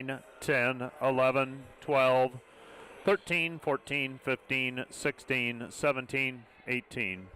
9, 10, 11, 12, 13, 14, 15, 16, 17, 18.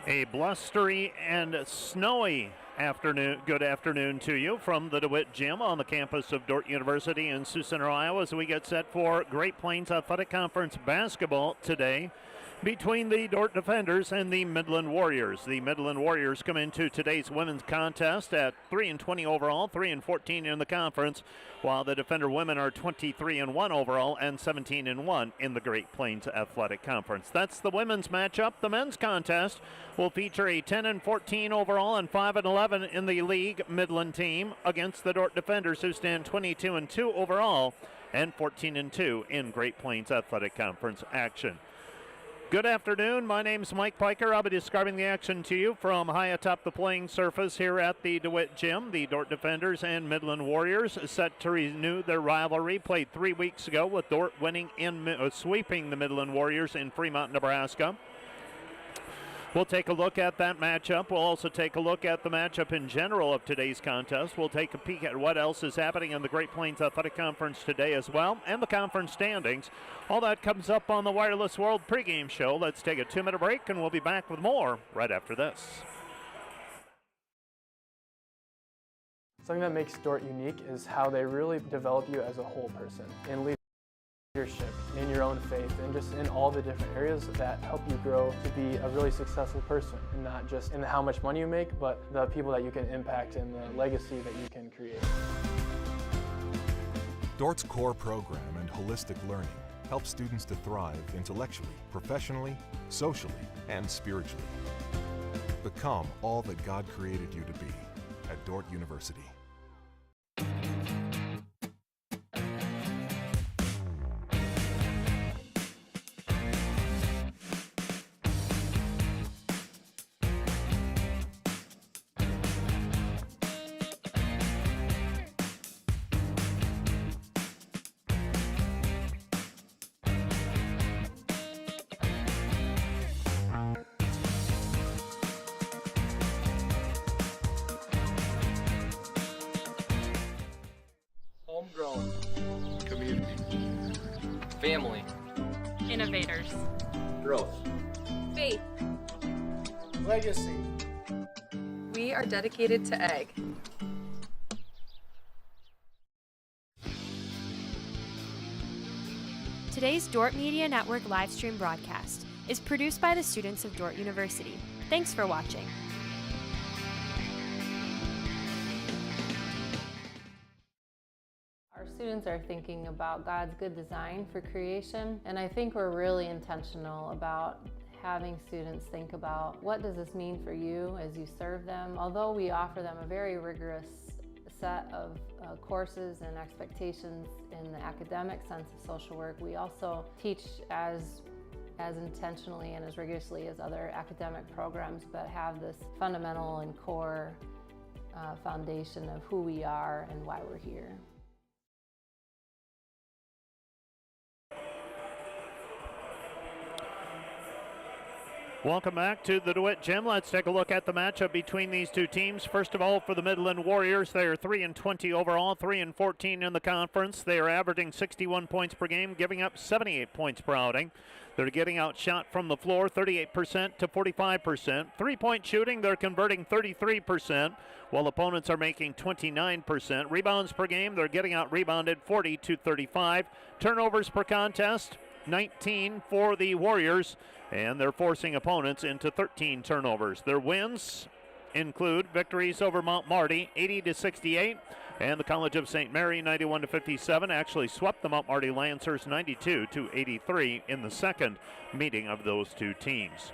A blustery and snowy good afternoon to you from the DeWitt Gym on the campus of Dordt University in Sioux Center, Iowa, as we get set for Great Plains Athletic Conference basketball today between the Dordt Defenders and the Midland Warriors. The Midland Warriors come into today's women's contest at 3-20 overall, 3-14 in the conference, while the Defender women are 23-1 overall and 17-1 in the Great Plains Athletic Conference. That's the women's matchup. The men's contest will feature a 10-14 overall and 5-11 in the league Midland team against the Dordt Defenders, who stand 22-2 overall and 14-2 in Great Plains Athletic Conference action. Good afternoon. My name's Mike Piker. I'll be describing the action to you from high atop the playing surface here at the DeWitt Gym. The Dordt Defenders and Midland Warriors set to renew their rivalry. Played 3 weeks ago with Dordt winning sweeping the Midland Warriors in Fremont, Nebraska. We'll take a look at that matchup. We'll also take a look at the matchup in general of today's contest. We'll take a peek at what else is happening in the Great Plains Athletic Conference today as well, and the conference standings. All that comes up on the Wireless World pregame show. Let's take a 2-minute break, and we'll be back with more right after this. Something that makes Dordt unique is how they really develop you as a whole person in leadership, in your own faith, and just in all the different areas that help you grow to be a really successful person, and not just in how much money you make, but the people that you can impact and the legacy that you can create. Dordt's core program and holistic learning helps students to thrive intellectually, professionally, socially, and spiritually. Become all that God created you to be at Dordt University. Homegrown. Community. Family. Innovators. Growth. Faith. Legacy. We are dedicated to egg. Today's Dordt Media Network livestream broadcast is produced by the students of Dordt University. Thanks for watching. Our students are thinking about God's good design for creation, and I think we're really intentional about having students think about what does this mean for you as you serve them. Although we offer them a very rigorous set of courses and expectations in the academic sense of social work, we also teach as intentionally and as rigorously as other academic programs, but have this fundamental and core foundation of who we are and why we're here. Welcome back to the DeWitt Gym. Let's take a look at the matchup between these two teams. First of all, for the Midland Warriors, they are 3-20 overall, 3-14 in the conference. They are averaging 61 points per game, giving up 78 points per outing. They're getting outshot from the floor 38% to 45%. Three-point shooting, they're converting 33%, while opponents are making 29%. Rebounds per game, they're getting out-rebounded 40 to 35. Turnovers per contest, 19 for the Warriors, and they're forcing opponents into 13 turnovers. Their wins include victories over Mount Marty 80 to 68, and the College of St. Mary 91 to 57. Actually swept the Mount Marty Lancers 92 to 83 in the second meeting of those two teams.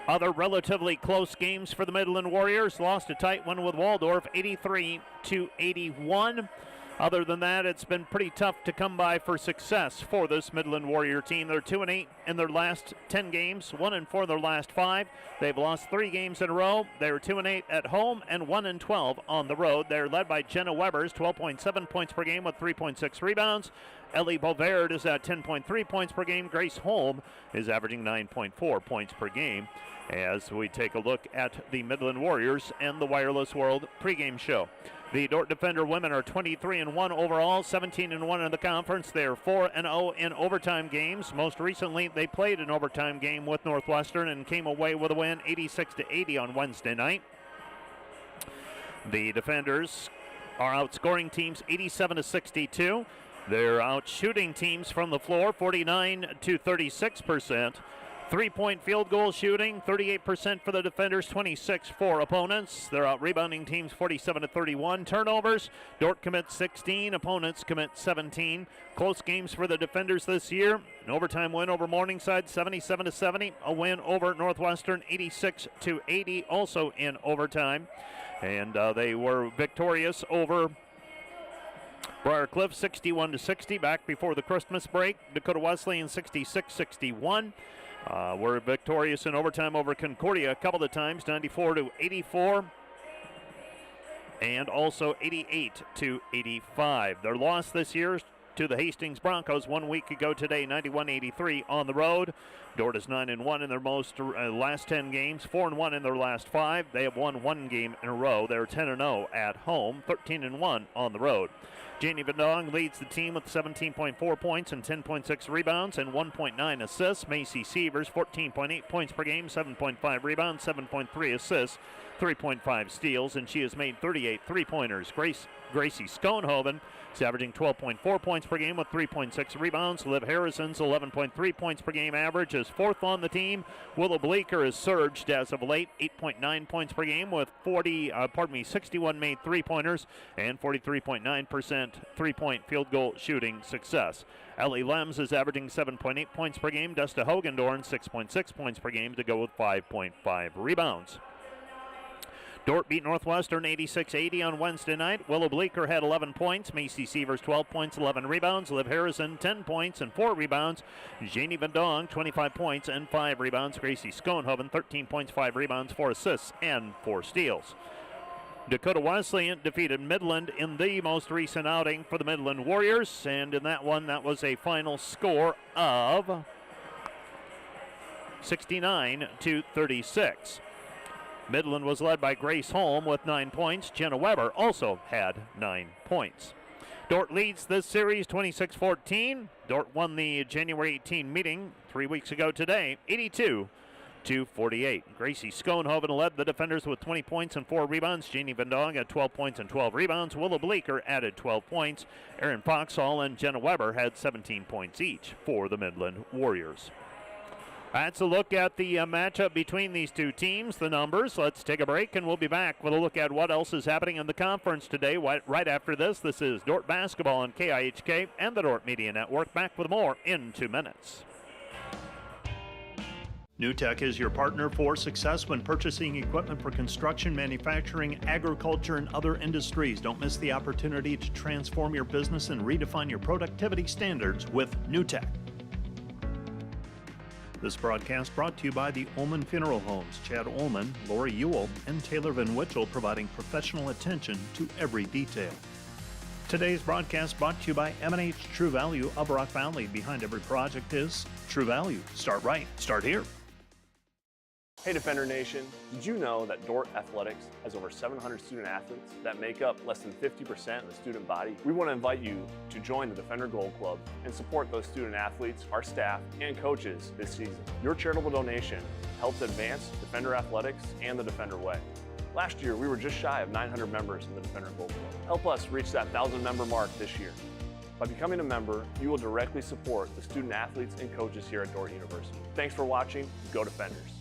Other relatively close games for the Midland Warriors. Lost a tight one with Waldorf 83 to 81. Other than that, it's been pretty tough to come by for success for this Midland Warrior team. They're 2-8 in their last 10 games, 1-4 in their last 5. They've lost 3 games in a row. They're 2-8 at home and 1-12 on the road. They're led by Jenna Webbers, 12.7 points per game with 3.6 rebounds. Ellie Bovaird is at 10.3 points per game. Grace Holm is averaging 9.4 points per game. As we take a look at the Midland Warriors and the Wireless World pregame show. The Dordt Defender women are 23-1 overall, 17-1 in the conference. They're 4-0 in overtime games. Most recently, they played an overtime game with Northwestern and came away with a win 86-80 on Wednesday night. The Defenders are outscoring teams 87-62. They're out shooting teams from the floor 49-36%. Three-point field goal shooting 38% for the Defenders, 26 for opponents. They're out rebounding teams 47-31. Turnovers, Dordt commits 16, opponents commit 17. Close games for the Defenders this year. An overtime win over Morningside 77-70. A win over Northwestern 86-80, also in overtime. And they were victorious over Briarcliff 61-60 back before the Christmas break. Dakota Wesleyan 66-61. Were victorious in overtime over Concordia a couple of times, 94-84, and also 88-85. Their loss this year to the Hastings Broncos 1 week ago today, 91-83 on the road. Dordt is 9-1 in their last 10 games, 4-1 in their last 5. They have won 1 game in a row. They're 10-0 at home, 13-1 on the road. Janie Van Dong leads the team with 17.4 points and 10.6 rebounds and 1.9 assists. Macy Sievers, 14.8 points per game, 7.5 rebounds, 7.3 assists, 3.5 steals, and she has made 38 three-pointers. Gracie Schoenhoven is averaging 12.4 points per game with 3.6 rebounds. Liv Harrison's 11.3 points per game average is 4th on the team. Willow Bleeker has surged as of late, 8.9 points per game with 61 made three-pointers and 43.9% three-point field goal shooting success. Ellie Lems is averaging 7.8 points per game. Desta Hogendorn 6.6 points per game to go with 5.5 rebounds. Dordt beat Northwestern 86-80 on Wednesday night. Willow Bleeker had 11 points. Macy Sievers 12 points, 11 rebounds. Liv Harrison 10 points and 4 rebounds. Janie Van Dong 25 points and 5 rebounds. Gracie Schoenhoven 13 points, 5 rebounds, 4 assists, and 4 steals. Dakota Wesleyan defeated Midland in the most recent outing for the Midland Warriors, and in that one, that was a final score of 69-36. Midland was led by Grace Holm with 9 points. Jenna Weber also had 9 points. Dordt leads this series 26-14. Dordt won the January 18 meeting 3 weeks ago today, 82-48. Gracie Schoenhoven led the Defenders with 20 points and 4 rebounds. Janie Van Dong had 12 points and 12 rebounds. Willow Bleeker added 12 points. Erin Foxhall and Jenna Weber had 17 points each for the Midland Warriors. That's a look at the matchup between these two teams, the numbers. Let's take a break, and we'll be back with a look at what else is happening in the conference today. Right after this, this is Dordt Basketball on KIHK and the Dordt Media Network. Back with more in 2 minutes. NewTek is your partner for success when purchasing equipment for construction, manufacturing, agriculture, and other industries. Don't miss the opportunity to transform your business and redefine your productivity standards with NewTek. This broadcast brought to you by the Ullman Funeral Homes. Chad Ullman, Lori Ewell, and Taylor Van Witchell providing professional attention to every detail. Today's broadcast brought to you by M&H True Value of Rock Valley. Behind every project is True Value. Start right. Start here. Hey Defender Nation, did you know that Dordt Athletics has over 700 student athletes that make up less than 50% of the student body? We want to invite you to join the Defender Gold Club and support those student athletes, our staff, and coaches this season. Your charitable donation helps advance Defender Athletics and the Defender Way. Last year, we were just shy of 900 members in the Defender Gold Club. Help us reach that 1,000 member mark this year. By becoming a member, you will directly support the student athletes and coaches here at Dordt University. Thanks for watching. Go Defenders.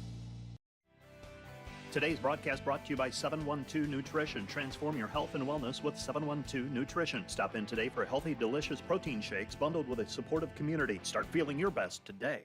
Today's broadcast brought to you by 712 Nutrition. Transform your health and wellness with 712 Nutrition. Stop in today for healthy, delicious protein shakes bundled with a supportive community. Start feeling your best today.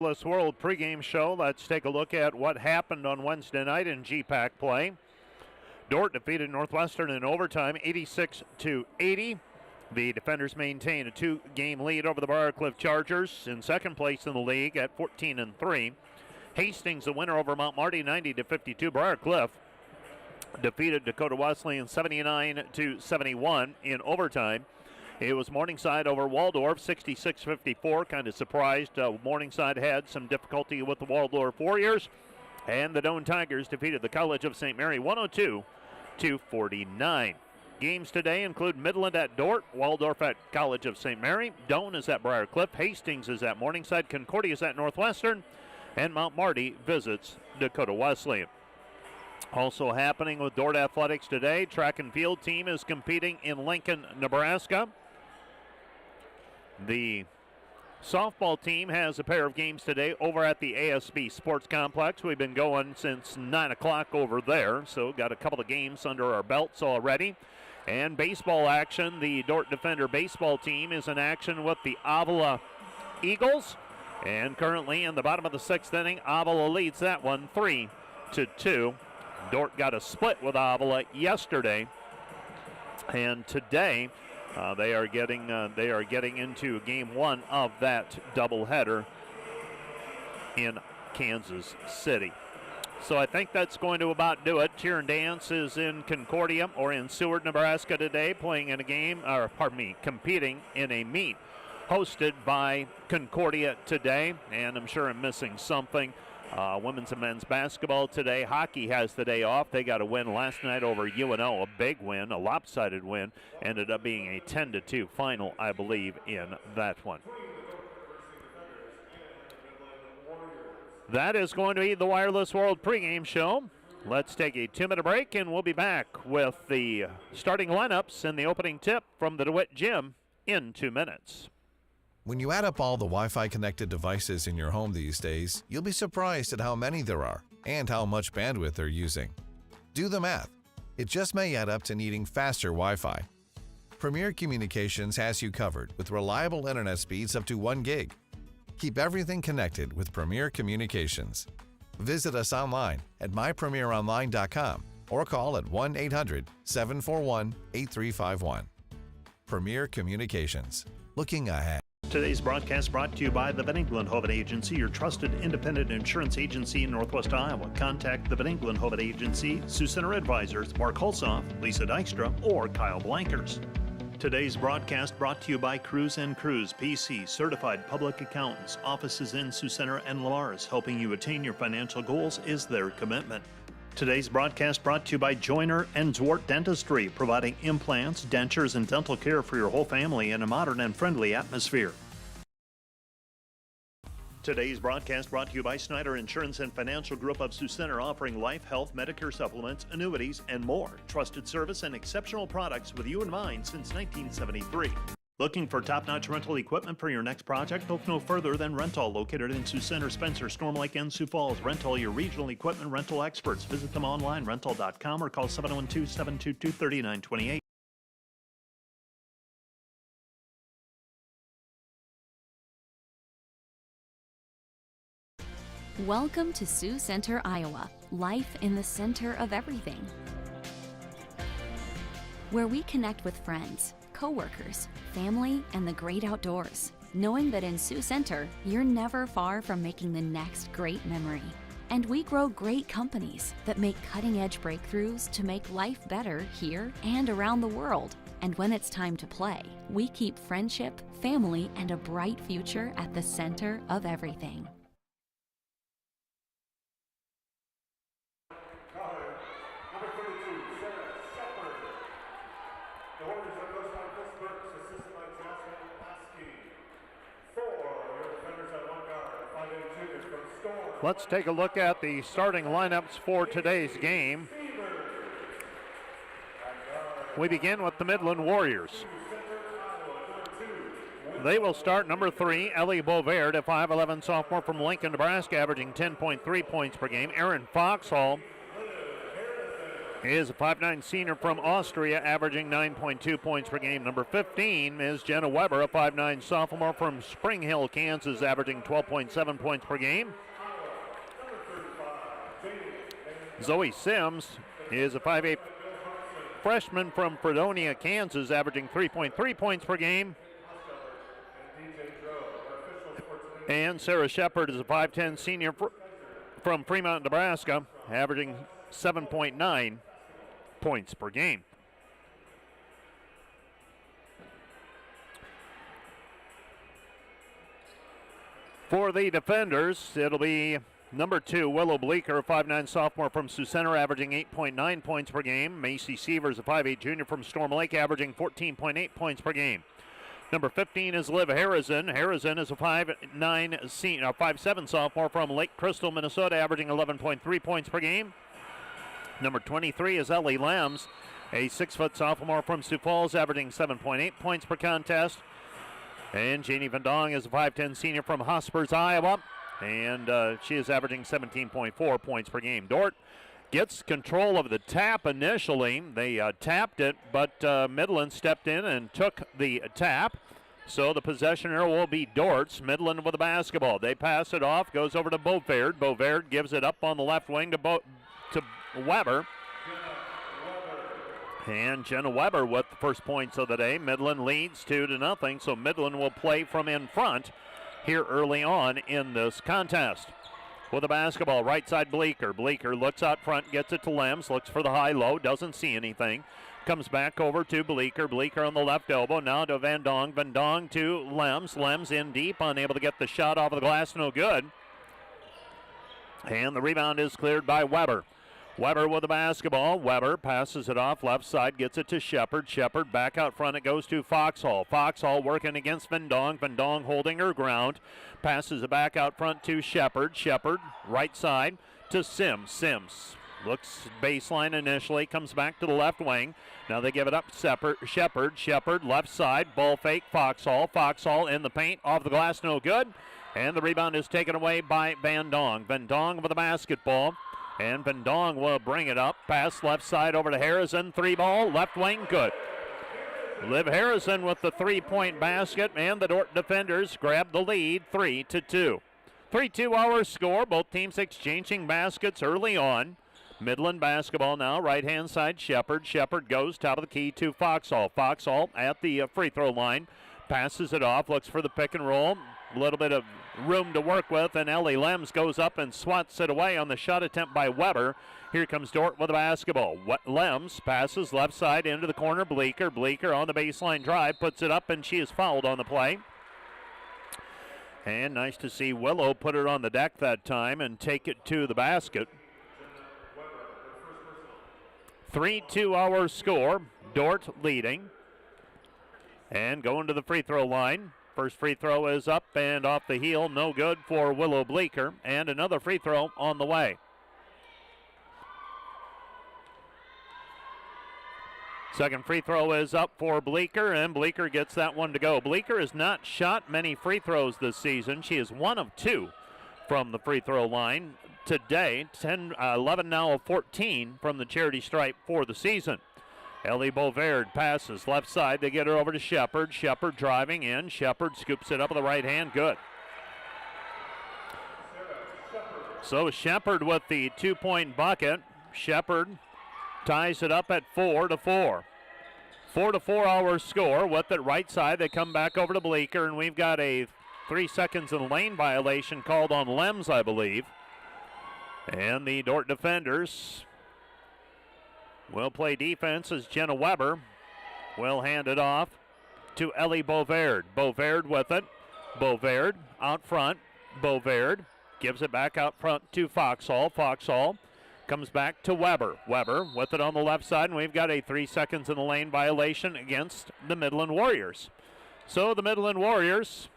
Wireless World pregame show. Let's take a look at what happened on Wednesday night in GPAC play. Dordt defeated Northwestern in overtime, 86-80. The defenders maintain a 2-game lead over the Briarcliff Chargers in second place in the league at 14-3. Hastings, the winner over Mount Marty, 90-52. Briarcliff defeated Dakota Wesleyan 79-71 in overtime. It was Morningside over Waldorf, 66-54. Kind of surprised. Morningside had some difficulty with the Waldorf Warriors. And the Doane Tigers defeated the College of St. Mary 102-49. Games today include Midland at Dordt, Waldorf at College of St. Mary, Doane is at Briarcliff, Hastings is at Morningside, Concordia is at Northwestern, and Mount Marty visits Dakota Wesleyan. Also happening with Dordt Athletics today, track and field team is competing in Lincoln, Nebraska. The softball team has a pair of games today over at the ASB Sports Complex. We've been going since 9 o'clock over there, so got a couple of games under our belts already. And baseball action, the Dordt Defender baseball team is in action with the Avila Eagles. And currently in the bottom of the 6th inning, Avila leads that one 3-2. Dordt got a split with Avila yesterday. And today, they are getting into game 1 of that doubleheader in Kansas City. So I think that's going to about do it. Cheer and Dance is in Concordia or in Seward, Nebraska today, competing in a meet hosted by Concordia today. And I'm sure I'm missing something. Women's and men's basketball today. Hockey has the day off. They got a win last night over UNO, a big win, a lopsided win. Ended up being a 10-2 final, I believe, in that one. That is going to be the Wireless World pregame show. Let's take a 2-minute break, and we'll be back with the starting lineups and the opening tip from the DeWitt Gym in 2 minutes. When you add up all the Wi-Fi connected devices in your home these days, you'll be surprised at how many there are and how much bandwidth they're using. Do the math. It just may add up to needing faster Wi-Fi. Premier Communications has you covered with reliable internet speeds up to 1 gig. Keep everything connected with Premier Communications. Visit us online at mypremieronline.com or call at 1-800-741-8351. Premier Communications. Looking ahead. Today's broadcast brought to you by the Van Engelen-Hoven Agency, your trusted independent insurance agency in Northwest Iowa. Contact the Van Engelen-Hoven Agency, Sioux Center Advisors, Mark Hulsoff, Lisa Dykstra, or Kyle Blankers. Today's broadcast brought to you by Cruz & Cruz, PC, certified public accountants. Offices in Sioux Center and Lamar's, helping you attain your financial goals is their commitment. Today's broadcast brought to you by Joyner & Zwart Dentistry, providing implants, dentures, and dental care for your whole family in a modern and friendly atmosphere. Today's broadcast brought to you by Snyder Insurance and Financial Group of Sioux Center, offering life, health, Medicare supplements, annuities, and more. Trusted service and exceptional products with you in mind since 1973. Looking for top-notch rental equipment for your next project? Look no further than Rental, located in Sioux Center, Spencer, Storm Lake, and Sioux Falls. Rental, your regional equipment rental experts. Visit them online, rental.com, or call 712-722-3928. Welcome to Sioux Center, Iowa. Life in the center of everything. Where we connect with friends, coworkers, family, and the great outdoors. Knowing that in Sioux Center, you're never far from making the next great memory. And we grow great companies that make cutting-edge breakthroughs to make life better here and around the world. And when it's time to play, we keep friendship, family, and a bright future at the center of everything. Let's take a look at the starting lineups for today's game. We begin with the Midland Warriors. They will start number 3, Ellie Bovaird, a 5'11 sophomore from Lincoln, Nebraska, averaging 10.3 points per game. Aaron Foxhall, is a 5'9 senior from Austria, averaging 9.2 points per game. Number 15 is Jenna Weber, a 5'9 sophomore from Spring Hill, Kansas, averaging 12.7 points per game. Zoe Sims is a 5'8 freshman from Fredonia, Kansas, averaging 3.3 points per game. And Sarah Shepard is a 5'10 senior from Fremont, Nebraska, averaging 7.9 points per game. For the defenders, it'll be number 2, Willow Bleeker, a 5'9 sophomore from Sioux Center, averaging 8.9 points per game. Macy Sievers, a 5'8 junior from Storm Lake, averaging 14.8 points per game. Number 15 is Liv Harrison. Harrison is a 5'7 sophomore from Lake Crystal, Minnesota, averaging 11.3 points per game. Number 23 is Ellie Lems, a 6-foot sophomore from Sioux Falls, averaging 7.8 points per contest. And Janie Van Dong is a 5'10 senior from Hospers, Iowa, and she is averaging 17.4 points per game. Dordt gets control of the tap initially. They tapped it, but Midland stepped in and took the tap. So the possession here will be Dordt's. Midland with the basketball. They pass it off, goes over to Beauvert. Beauvert gives it up on the left wing to Weber. And Jenna Weber with the first points of the day. Midland leads 2-0, so Midland will play from in front here early on in this contest. With the basketball, right side Bleeker. Bleeker looks out front, gets it to Lems, looks for the high-low, doesn't see anything. Comes back over to Bleeker. Bleeker on the left elbow, now to Van Dong. Van Dong to Lems. Lems in deep, unable to get the shot off of the glass, no good. And the rebound is cleared by Weber. Weber with the basketball. Weber passes it off left side, gets it to Shepard. Shepard back out front, it goes to Foxhall. Foxhall working against Van Dong. Van Dong holding her ground. Passes it back out front to Shepard. Shepard right side to Sims. Sims looks baseline initially, comes back to the left wing. Now they give it up Shepard. Shepard left side, ball fake, Foxhall. Foxhall in the paint, off the glass, no good. And the rebound is taken away by Van Dong. Van Dong with the basketball. And Van Dong will bring it up. Pass left side over to Harrison. 3-ball, left wing, good. Liv Harrison with the 3-point basket, and the Dordt defenders grab the lead 3-2. 3-2 our score. Both teams exchanging baskets early on. Midland basketball now, right-hand side, Shepard. Shepard goes top of the key to Foxhall. Foxhall at the free throw line. Passes it off, looks for the pick and roll. A little bit of room to work with, and Ellie Lems goes up and swats it away on the shot attempt by Weber. Here comes Dordt with the basketball. Lems passes left side into the corner. Bleeker. Bleeker on the baseline drive, puts it up, and she is fouled on the play. And nice to see Willow put it on the deck that time and take it to the basket. 3-2 our score. Dordt leading. And going to the free throw line. First free throw is up and off the heel. No good for Willow Bleeker. And another free throw on the way. Second free throw is up for Bleeker, and Bleeker gets that one to go. Bleeker has not shot many free throws this season. She is 1 of 2 from the free throw line today. 11 now of 14 from the charity stripe for the season. Ellie Beauvert passes left side. They get her over to Shepard. Shepard driving in. Shepard scoops it up with the right hand. Good. So Shepard with the 2-point bucket. Shepard ties it up at 4-4. 4-4 our score. With it right side, they come back over to Bleeker, and we've got a 3 seconds in lane violation called on Lems, I believe. And the Dordt defenders will play defense as Jenna Weber will hand it off to Ellie Beauvert. Beauvert with it. Beauvert out front. Beauvert gives it back out front to Foxhall. Foxhall comes back to Weber. Weber with it on the left side, and we've got a 3 seconds in the lane violation against the Midland Warriors. So the Midland Warriors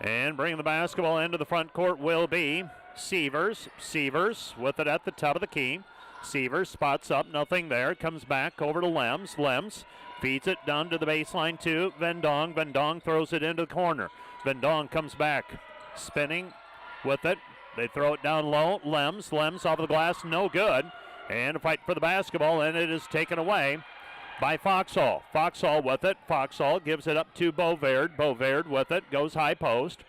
and bringing the basketball into the front court will be Sievers. Sievers with it at the top of the key. Sievers spots up, nothing there. Comes back over to Lems. Lems feeds it down to the baseline to Van Dong. Van Dong throws it into the corner. Van Dong comes back, spinning with it. They throw it down low. Lems off of the glass, no good. And a fight for the basketball, and it is taken away by Foxhall. Foxhall with it. Foxhall gives it up to Bovaird. Bovaird with it, goes high post.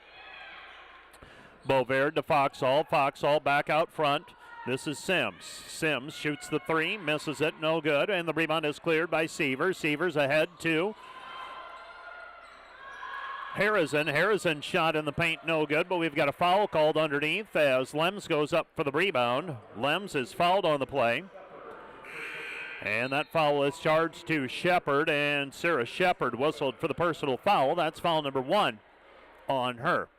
Bovaird to Foxhall. Foxhall back out front. This is Sims. Sims shoots the three, misses it, no good, and the rebound is cleared by Severs. Severs ahead to Harrison. Harrison shot in the paint, no good, but we've got a foul called underneath as Lems goes up for the rebound. Lems is fouled on the play. And that foul is charged to Shepard, and Sarah Shepard whistled for the personal foul. That's foul number 1 on her.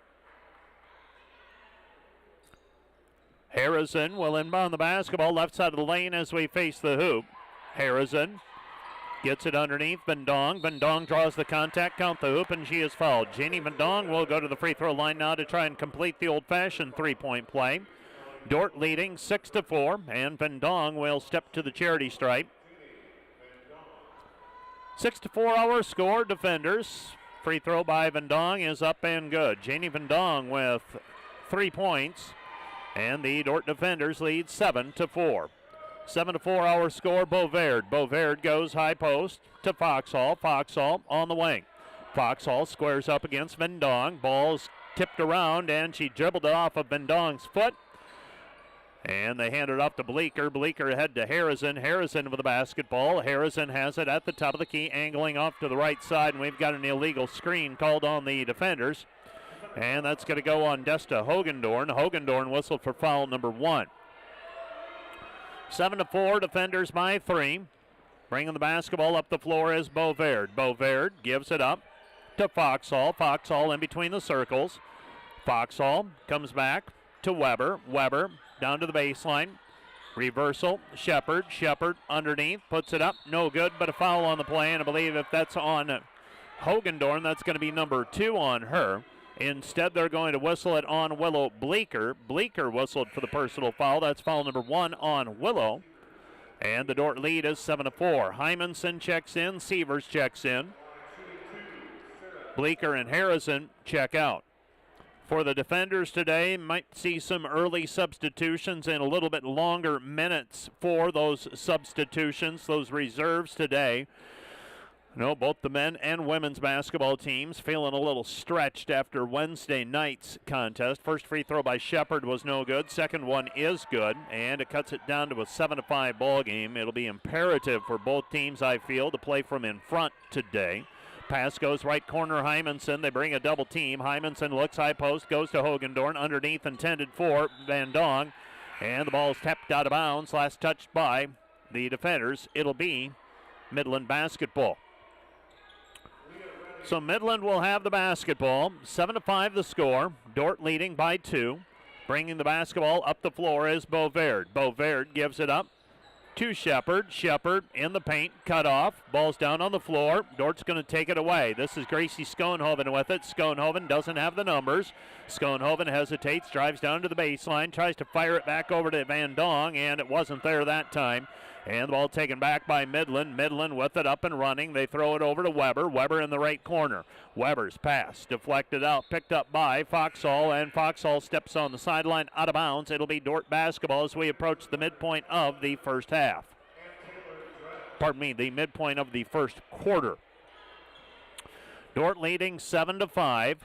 Harrison will inbound the basketball left side of the lane as we face the hoop. Harrison gets it underneath Vendong. Vendong draws the contact, count the hoop, and she is fouled. Janie Vendong will go to the free throw line now to try and complete the old-fashioned three-point play. Dordt leading 6-4, and Vendong will step to the charity stripe. 6-4 our score, defenders. Free throw by Vendong is up and good. Janie Vendong with 3 points. And the Dordt defenders lead 7-4. 7-4 our score, Bovaird. Bovaird goes high post to Foxhall. Foxhall on the wing. Foxhall squares up against Vendong. Ball's tipped around, and she dribbled it off of Vendong's foot. And they hand it off to Bleeker. Bleeker ahead to Harrison. Harrison with the basketball. Harrison has it at the top of the key, angling off to the right side, and we've got an illegal screen called on the defenders. And that's going to go on Desta Hogendorn. Hogendorn whistled for foul number 1. 7-4, defenders by 3. Bringing the basketball up the floor is Bovaird. Bovaird gives it up to Foxhall. Foxhall in between the circles. Foxhall comes back to Weber. Weber down to the baseline. Reversal. Shepard. Shepard underneath. Puts it up. No good, but a foul on the play. And I believe if that's on Hogendorn, that's going to be number 2 on her. Instead, they're going to whistle it on Willow Bleeker. Bleeker whistled for the personal foul. That's foul number 1 on Willow. And the Dordt lead is 7-4. Hymanson checks in. Severs checks in. Bleeker and Harrison check out. For the defenders today, might see some early substitutions and a little bit longer minutes for those substitutions, those reserves today. No, both the men and women's basketball teams feeling a little stretched after Wednesday night's contest. First free throw by Shepard was no good. Second one is good, and it cuts it down to a 7-5 ball game. It'll be imperative for both teams, I feel, to play from in front today. Pass goes right corner, Hymanson. They bring a double team. Hymanson looks high post, goes to Hogendorn. Underneath, intended for Van Dong. And the ball is tapped out of bounds. Last touched by the defenders. It'll be Midland basketball. So Midland will have the basketball. 7-5 the score. Dordt leading by 2. Bringing the basketball up the floor is Bovaird. Bovaird gives it up to Shepard. Shepard in the paint, cut off. Ball's down on the floor. Dort's going to take it away. This is Gracie Schoenhoven with it. Schoenhoven doesn't have the numbers. Schoenhoven hesitates, drives down to the baseline, tries to fire it back over to Van Dong, and it wasn't there that time. And the ball taken back by Midland. Midland with it up and running. They throw it over to Weber. Weber in the right corner. Weber's pass deflected out, picked up by Foxhall, and Foxhall steps on the sideline out of bounds. It'll be Dordt basketball as we approach the midpoint of the first half. Pardon me, the midpoint of the first quarter. Dordt leading 7-5.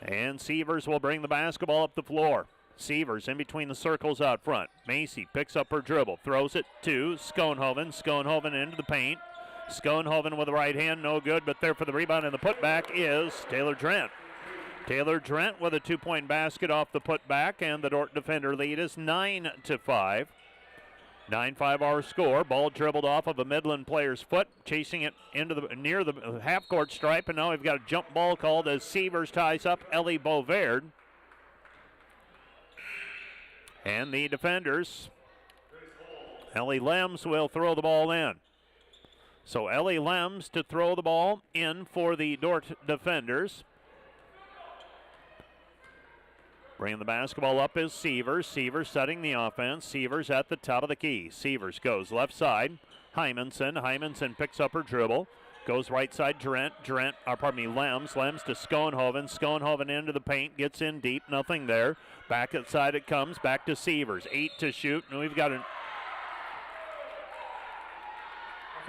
And Severs will bring the basketball up the floor. Severs in between the circles out front. Macy picks up her dribble, throws it to Schoenhoven. Schoenhoven into the paint. Schoenhoven with the right hand, no good, but there for the rebound and the putback is Taylor Drent. Taylor Drent with a 2-point basket off the putback, and the Dordt defender lead is 9-5. 9-5 our score. Ball dribbled off of a Midland player's foot, chasing it into the near the half-court stripe, and now we've got a jump ball called as Severs ties up Ellie Bovaird. And the defenders, Ellie Lems will throw the ball in. So Ellie Lems to throw the ball in for the Dordt defenders. Bringing the basketball up is Severs. Severs setting the offense. Severs at the top of the key. Severs goes left side. Hymanson. Hymanson picks up her dribble. Goes right side, Lems to Schoenhoven. Schoenhoven into the paint, gets in deep, nothing there. Back outside it comes, back to Sievers. 8 to shoot, and we've got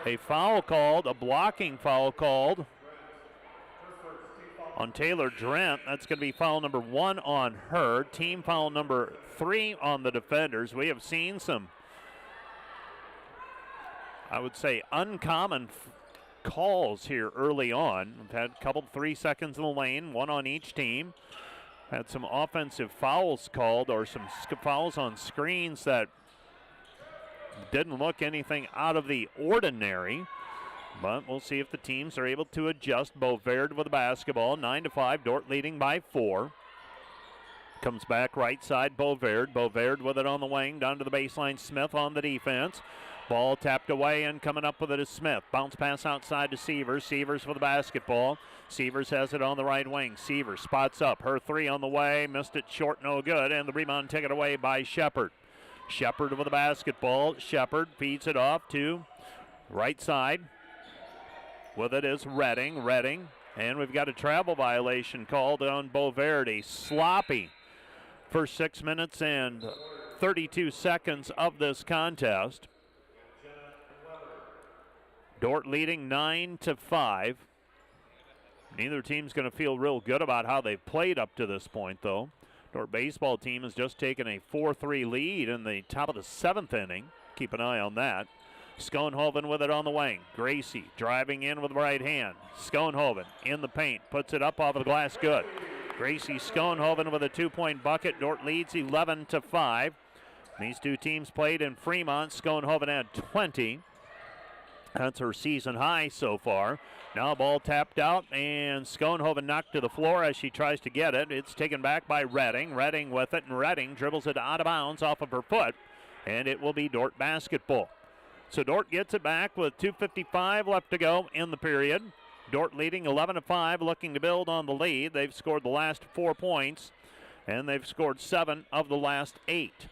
a foul called, a blocking foul called on Taylor Drent. That's going to be foul number 1 on her. Team foul number 3 on the defenders. We have seen some, I would say, uncommon calls here early on. We've had a couple 3 seconds in the lane, 1 on each team. Had some offensive fouls called, or some fouls on screens that didn't look anything out of the ordinary. But we'll see if the teams are able to adjust. Bovaird with the basketball, 9-5, Dordt leading by 4. Comes back right side, Bovaird. Bovaird with it on the wing, down to the baseline, Smith on the defense. Ball tapped away, and coming up with it is Smith. Bounce pass outside to Sievers. Sievers with the basketball. Sievers has it on the right wing. Sievers spots up. Her 3 on the way. Missed it short, no good. And the rebound taken away by Shepard. Shepard with the basketball. Shepard feeds it off to right side. With it is Redding. And we've got a travel violation called on Bovaird. A sloppy first 6 minutes and 32 seconds of this contest. Dordt leading 9-5. Neither team's going to feel real good about how they've played up to this point, though. Dordt baseball team has just taken a 4-3 lead in the top of the 7th inning. Keep an eye on that. Schoenhoven with it on the wing. Gracie driving in with the right hand. Schoenhoven in the paint. Puts it up off of the glass. Good. Gracie Schoenhoven with a 2-point bucket. Dordt leads 11-5. These two teams played in Fremont. Schoenhoven had 20. That's her season high so far. Now ball tapped out, and Schoenhoven knocked to the floor as she tries to get it. It's taken back by Redding. Redding with it, and Redding dribbles it out of bounds off of her foot, and it will be Dordt basketball. So Dordt gets it back with 2:55 left to go in the period. Dordt leading 11-5, looking to build on the lead. They've scored the last 4 points, and they've scored 7 of the last 8.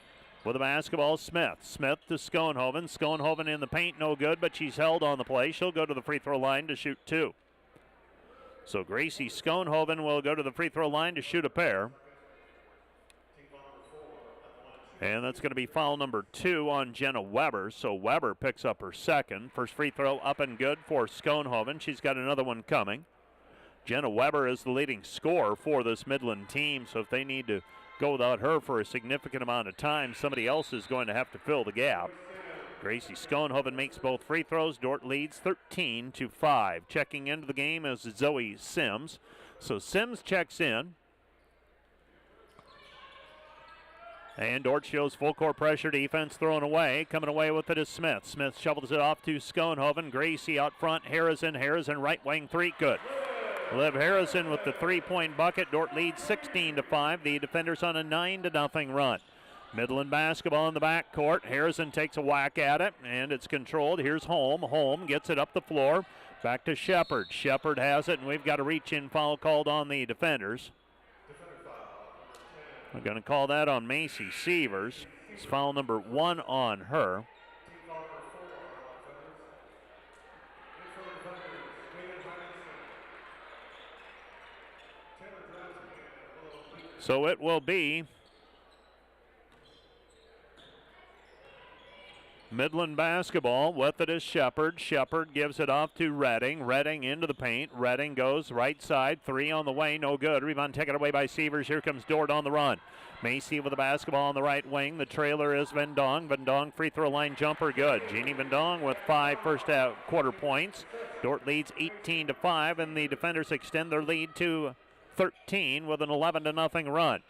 With the basketball, Smith. Smith to Schoenhoven. Schoenhoven in the paint, no good, but she's held on the play. She'll go to the free throw line to shoot 2. So Gracie Schoenhoven will go to the free throw line to shoot a pair. And that's going to be foul number 2 on Jenna Weber. So Weber picks up her second. First free throw up and good for Schoenhoven. She's got another one coming. Jenna Weber is the leading scorer for this Midland team, so if they need to go without her for a significant amount of time, somebody else is going to have to fill the gap. Gracie Schoenhoven makes both free throws. Dordt leads 13-5. Checking into the game is Zoe Sims. So Sims checks in. And Dordt shows full court pressure defense, thrown away. Coming away with it is Smith. Smith shovels it off to Schoenhoven. Gracie out front. Harrison right wing 3. Good. Liv Harrison with the 3-point bucket. Dordt leads 16-5. The defenders on a 9-0 run. Midland basketball in the backcourt. Harrison takes a whack at it, and it's controlled. Here's Holm. Holm gets it up the floor. Back to Shepard. Shepard has it, and we've got a reach-in foul called on the defenders. We're going to call that on Macy Sievers. It's foul number 1 on her. So it will be Midland basketball. With it is Shepard. Shepard gives it off to Redding. Redding into the paint. Redding goes right side. 3 on the way. No good. Rebound taken away by Sievers. Here comes Dordt on the run. Macy with the basketball on the right wing. The trailer is Vendong. Vendong free throw line jumper. Good. Jeannie Vendong with 5 first quarter points. Dordt leads 18-5, and the defenders extend their lead to 13 with an 11-0 run.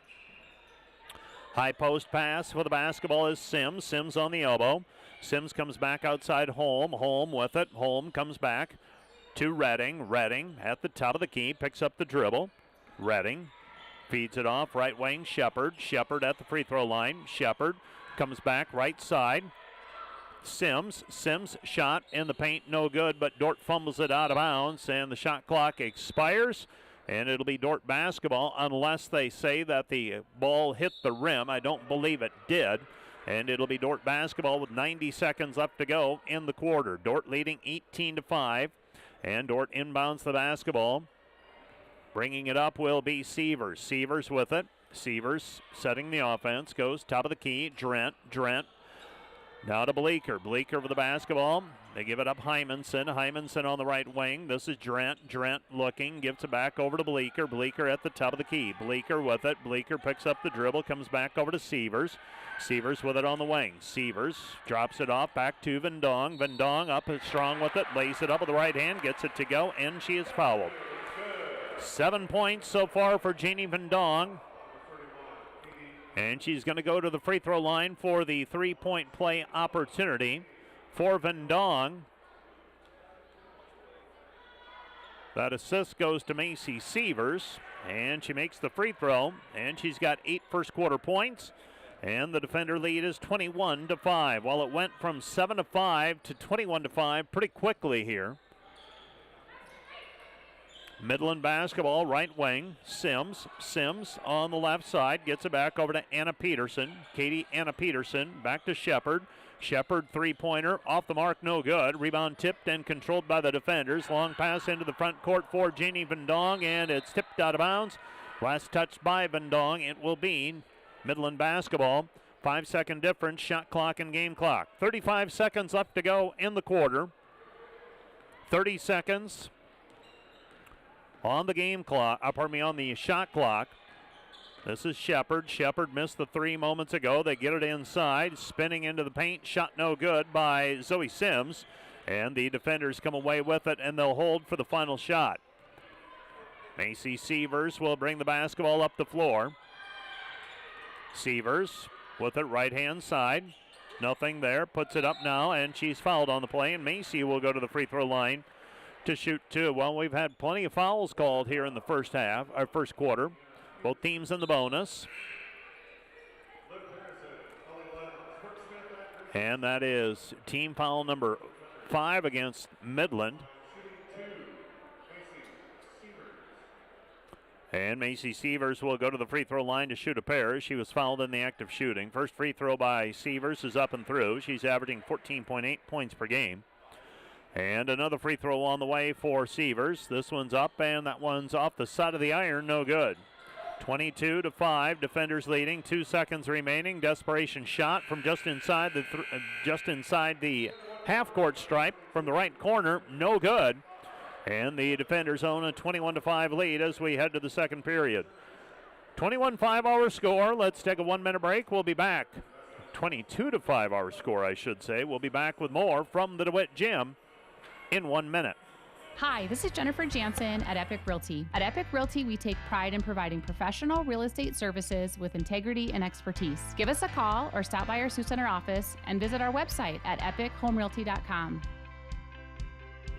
High post pass for the basketball is Sims. Sims on the elbow. Sims comes back outside Holm. Holm with it. Holm comes back to Redding. Redding at the top of the key picks up the dribble. Redding feeds it off right wing. Shepard. Shepard at the free throw line. Shepard comes back right side. Sims shot in the paint, no good, but Dordt fumbles it out of bounds, and the shot clock expires. And it'll be Dordt basketball unless they say that the ball hit the rim. I don't believe it did. And it'll be Dordt basketball with 90 seconds left to go in the quarter. Dordt leading 18-5. And Dordt inbounds the basketball. Bringing it up will be Sievers. Sievers with it. Sievers setting the offense. Goes top of the key. Drent. Now to Bleeker. Bleeker with the basketball. They give it up Hymanson. Hymanson on the right wing. This is Drent. Drent looking. Gives it back over to Bleeker. Bleeker at the top of the key. Bleeker with it. Bleeker picks up the dribble. Comes back over to Sievers. Sievers with it on the wing. Sievers drops it off back to Vendong. Vendong up strong with it. Lays it up with the right hand. Gets it to go. And she is fouled. 7 points so far for Jeannie Vendong. And she's going to go to the free throw line for the three-point play opportunity for Vendong. That assist goes to Macy Sievers, and she makes the free throw, and she's got 8 first-quarter points, and the defender lead is 21-5. Well, it went from 7-5 to 21-5 pretty quickly here. Midland basketball, right wing, Sims on the left side, gets it back over to Anna Peterson. Anna Peterson, back to Shepard. Shepard three-pointer, off the mark, no good. Rebound tipped and controlled by the defenders. Long pass into the front court for Jeannie Vendong, and it's tipped out of bounds. Last touch by Vendong, it will be Midland basketball. 5-second difference, shot clock and game clock. 35 seconds left to go in the quarter. 30 seconds on the game clock, on the shot clock. This is Shepard. Shepard missed the three moments ago. They get it inside, spinning into the paint. Shot no good by Zoe Sims. And the defenders come away with it, and they'll hold for the final shot. Macy Sievers will bring the basketball up the floor. Sievers with it right-hand side. Nothing there. Puts it up now, and she's fouled on the play. And Macy will go to the free throw line to shoot two. Well, we've had plenty of fouls called here in the first quarter. Both teams in the bonus. And that is team foul number 5 against Midland. And Macy Sievers will go to the free throw line to shoot a pair. She was fouled in the act of shooting. First free throw by Sievers is up and through. She's averaging 14.8 points per game. And another free throw on the way for Sievers. This one's up, and that one's off the side of the iron, no good. 22-5, defenders leading, 2 seconds remaining. Desperation shot from just inside the half-court stripe from the right corner, no good. And the defenders own a 21-5 lead as we head to the second period. 21-5 our score. Let's take a 1-minute break. We'll be back. 22-5 our score, I should say. We'll be back with more from the DeWitt Gym in 1 minute. Hi, this is Jennifer Jansen at Epic Realty. At Epic Realty, we take pride in providing professional real estate services with integrity and expertise. Give us a call or stop by our Sioux Center office and visit our website at epichomerealty.com.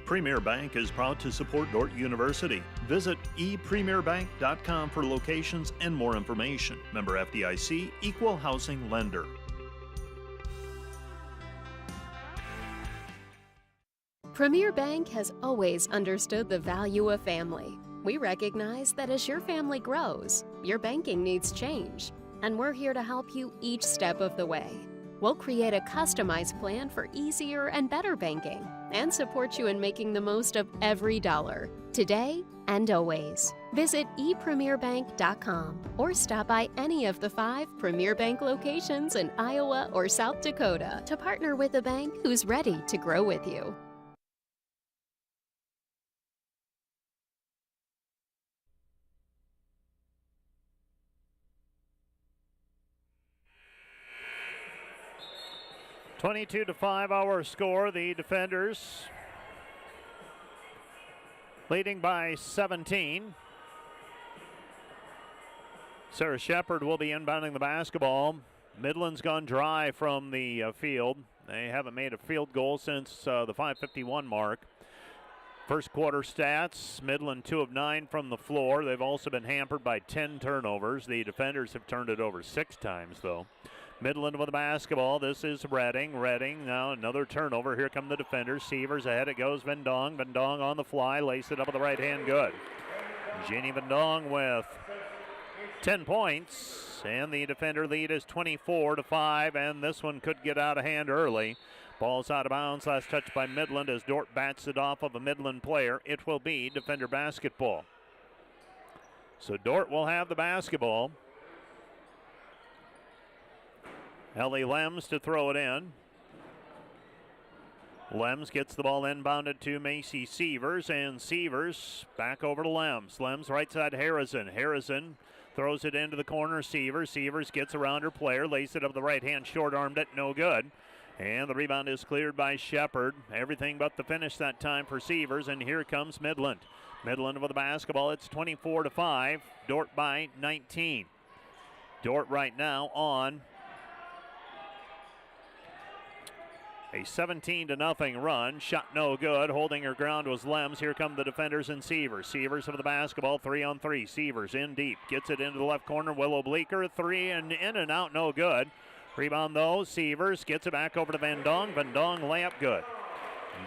Premier Bank is proud to support Dordt University. Visit epremierbank.com for locations and more information. Member FDIC, Equal Housing Lender. Premier Bank has always understood the value of family. We recognize that as your family grows, your banking needs change, and we're here to help you each step of the way. We'll create a customized plan for easier and better banking and support you in making the most of every dollar, today and always. Visit epremierbank.com or stop by any of the 5 Premier Bank locations in Iowa or South Dakota to partner with a bank who's ready to grow with you. (22-5) our score. The defenders leading by 17. Sarah Shepard will be inbounding the basketball. Midland's gone dry from the field. They haven't made a field goal since the 5:51 mark. First quarter stats, Midland 2 of 9 from the floor. They've also been hampered by 10 turnovers. The defenders have turned it over 6 times, though. Midland with the basketball. This is Redding. Redding now another turnover. Here come the defenders. Sievers ahead. It goes Vendong. Vendong on the fly. Lace it up with the right hand. Good. Jeannie Vendong with 10 points. And the defender lead is 24-5. And this one could get out of hand early. Ball's out of bounds. Last touch by Midland as Dordt bats it off of a Midland player. It will be defender basketball. So Dordt will have the basketball. Ellie Lems to throw it in. Lems gets the ball inbounded to Macy Sievers, and Sievers back over to Lems. Lems right side Harrison. Harrison throws it into the corner. Sievers gets around her player, lays it up the right hand, short-armed it, no good. And the rebound is cleared by Shepard. Everything but the finish that time for Sievers, and here comes Midland. Midland with the basketball. It's 24-5. Dordt by 19. Dordt right now on a 17-0 run. Shot no good. Holding her ground was Lems. Here come the defenders and Sievers. Sievers with the basketball, 3-on-3. Sievers in deep. Gets it into the left corner. Willow Bleeker, three and in and out, no good. Rebound though, Sievers gets it back over to Van Dong. Van Dong layup good.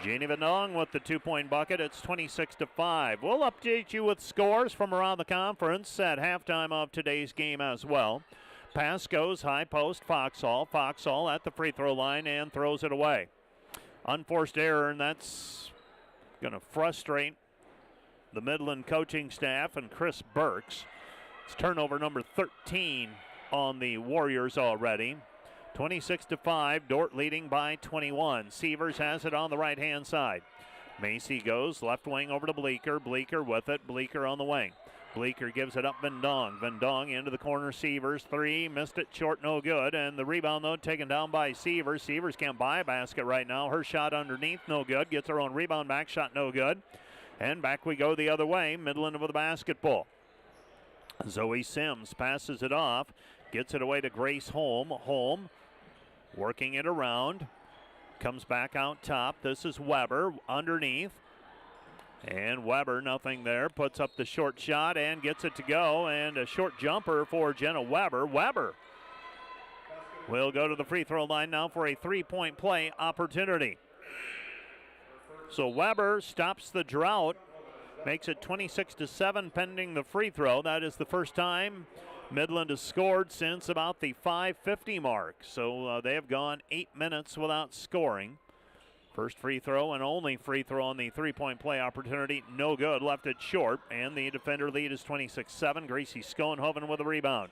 Jeannie Van Dong with the 2-point bucket. It's 26-5. We'll update you with scores from around the conference at halftime of today's game as well. Pass goes high post, Foxhall. Foxhall at the free throw line and throws it away. Unforced error, and that's going to frustrate the Midland coaching staff and Chris Burks. It's turnover number 13 on the Warriors already. 26-5, Dordt leading by 21. Sievers has it on the right-hand side. Macy goes left wing over to Bleeker. Bleeker with it. Bleeker on the wing. Bleeker gives it up Van Dong. Van Dong into the corner. Sievers, three. Missed it short, no good. And the rebound, though, taken down by Sievers. Sievers can't buy a basket right now. Her shot underneath, no good. Gets her own rebound back. Shot no good. And back we go the other way. Midland with the basketball. Zoe Sims passes it off. Gets it away to Grace Holm. Holm working it around. Comes back out top. This is Weber underneath. And Weber, nothing there. Puts up the short shot and gets it to go. And a short jumper for Jenna Weber. Weber will go to the free throw line now for a three-point play opportunity. So Weber stops the drought. Makes it 26-7 pending the free throw. That is the first time Midland has scored since about the 5:50 mark. So they have gone 8 minutes without scoring. First free throw and only free throw on the three-point play opportunity. No good, left it short, and the defender lead is 26-7. Gracie Schoenhoven with a rebound.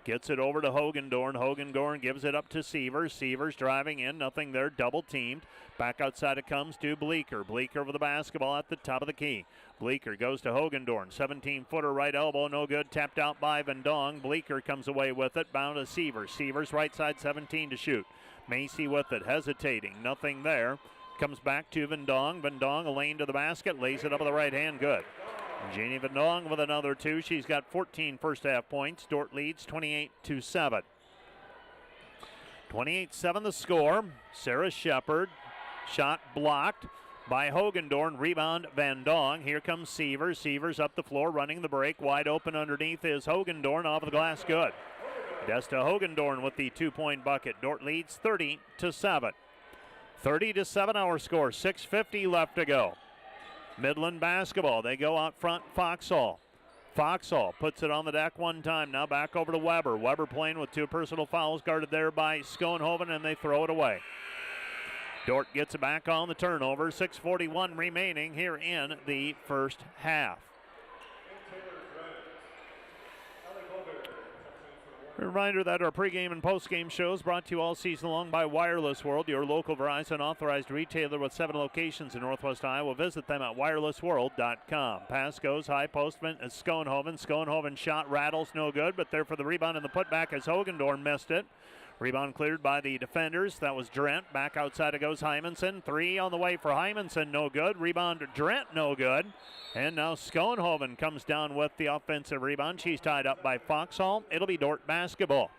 Gets it over to Hogendorn. Hogendorn gives it up to Sievers. Sievers driving in, nothing there, double teamed. Back outside it comes to Bleeker. Bleeker with the basketball at the top of the key. Bleeker goes to Hogendorn. 17-footer right elbow, no good. Tapped out by Van Dong. Bleeker comes away with it, bound to Sievers. Sievers right side 17 to shoot. Macy with it, hesitating, nothing there. Comes back to Van Dong. Van Dong, a lane to the basket, lays it up with the right hand, good. Jeannie Van Dong with another two. She's got 14 first half points. Dordt leads 28-7. 28-7 the score. Sarah Shepard, shot blocked by Hogendorn. Rebound Van Dong. Here comes Sievers. Sievers up the floor, running the break. Wide open underneath is Hogendorn, off the glass, good. Desta Hogendorn with the 2-point bucket. Dordt leads 30-7. 30-7 our score. 6:50 left to go. Midland basketball. They go out front. Foxhall. Foxhall puts it on the deck one time. Now back over to Weber. Weber playing with two personal fouls, guarded there by Schoenhoven, and they throw it away. Dordt gets it back on the turnover. 6:41 remaining here in the first half. A reminder that our pregame and postgame shows brought to you all season long by Wireless World, your local Verizon authorized retailer with 7 locations in Northwest Iowa. Visit them at wirelessworld.com. Pass goes high postman is Schoenhoven. Schoenhoven shot rattles, no good, but there for the rebound and the putback as Hogendorn missed it. Rebound cleared by the defenders. That was Drent. Back outside it goes Hymanson. Three on the way for Hymanson, no good. Rebound Drent, no good. And now Schoenhoven comes down with the offensive rebound. She's tied up by Foxhall. It'll be Dordt basketball.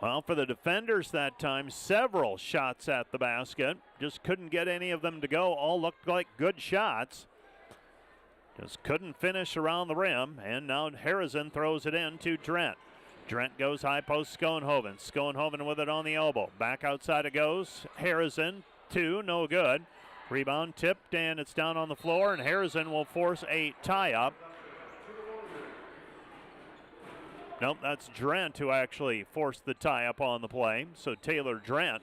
Well, for the defenders that time, several shots at the basket. Just couldn't get any of them to go. All looked like good shots. Just couldn't finish around the rim. And now Harrison throws it in to Drent. Drent goes high post Schoenhoven. Schoenhoven with it on the elbow. Back outside it goes. Harrison, two, no good. Rebound tipped, and it's down on the floor, and Harrison will force a tie-up. Nope, that's Drent who actually forced the tie-up on the play. So Taylor Drent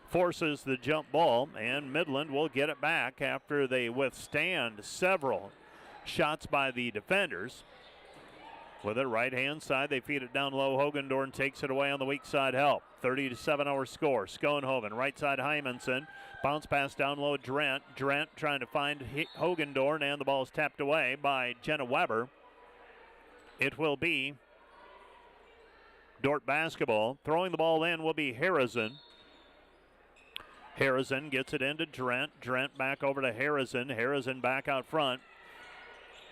forces the jump ball, and Midland will get it back after they withstand several shots by the defenders. With it right-hand side, they feed it down low. Hogendorn takes it away on the weak side help. 30-7 our score. Schoenhoven, right side Hymanson. Bounce pass down low, Drent. Drent trying to find Hogendorn, and the ball is tapped away by Jenna Weber. It will be Dordt basketball. Throwing the ball in will be Harrison. Harrison gets it into Drent. Drent back over to Harrison. Harrison back out front.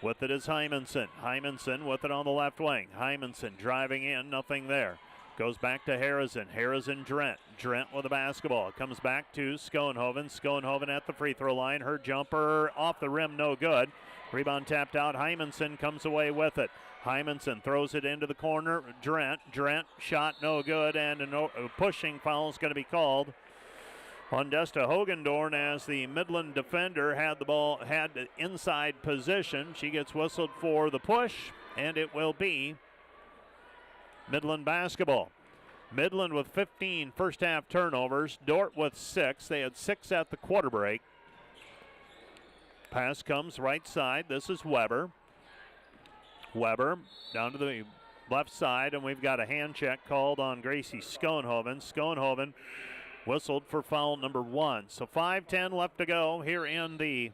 With it is Hymanson. Hymanson with it on the left wing. Hymanson driving in, nothing there. Goes back to Harrison. Harrison, Drent. Drent with the basketball. Comes back to Schoenhoven. Schoenhoven at the free throw line. Her jumper off the rim, no good. Rebound tapped out. Hymanson comes away with it. Hymanson throws it into the corner. Drent. Drent, shot no good, and a pushing foul is going to be called on Desta Hogendorn as the Midland defender had the ball, had the inside position. She gets whistled for the push, and it will be Midland basketball. Midland with 15 first half turnovers. Dordt with 6. They had 6 at the quarter break. Pass comes right side. This is Weber. Weber down to the left side, and we've got a hand check called on Gracie Schoenhoven. Schoenhoven whistled for foul number 1. So 5:10 left to go here in the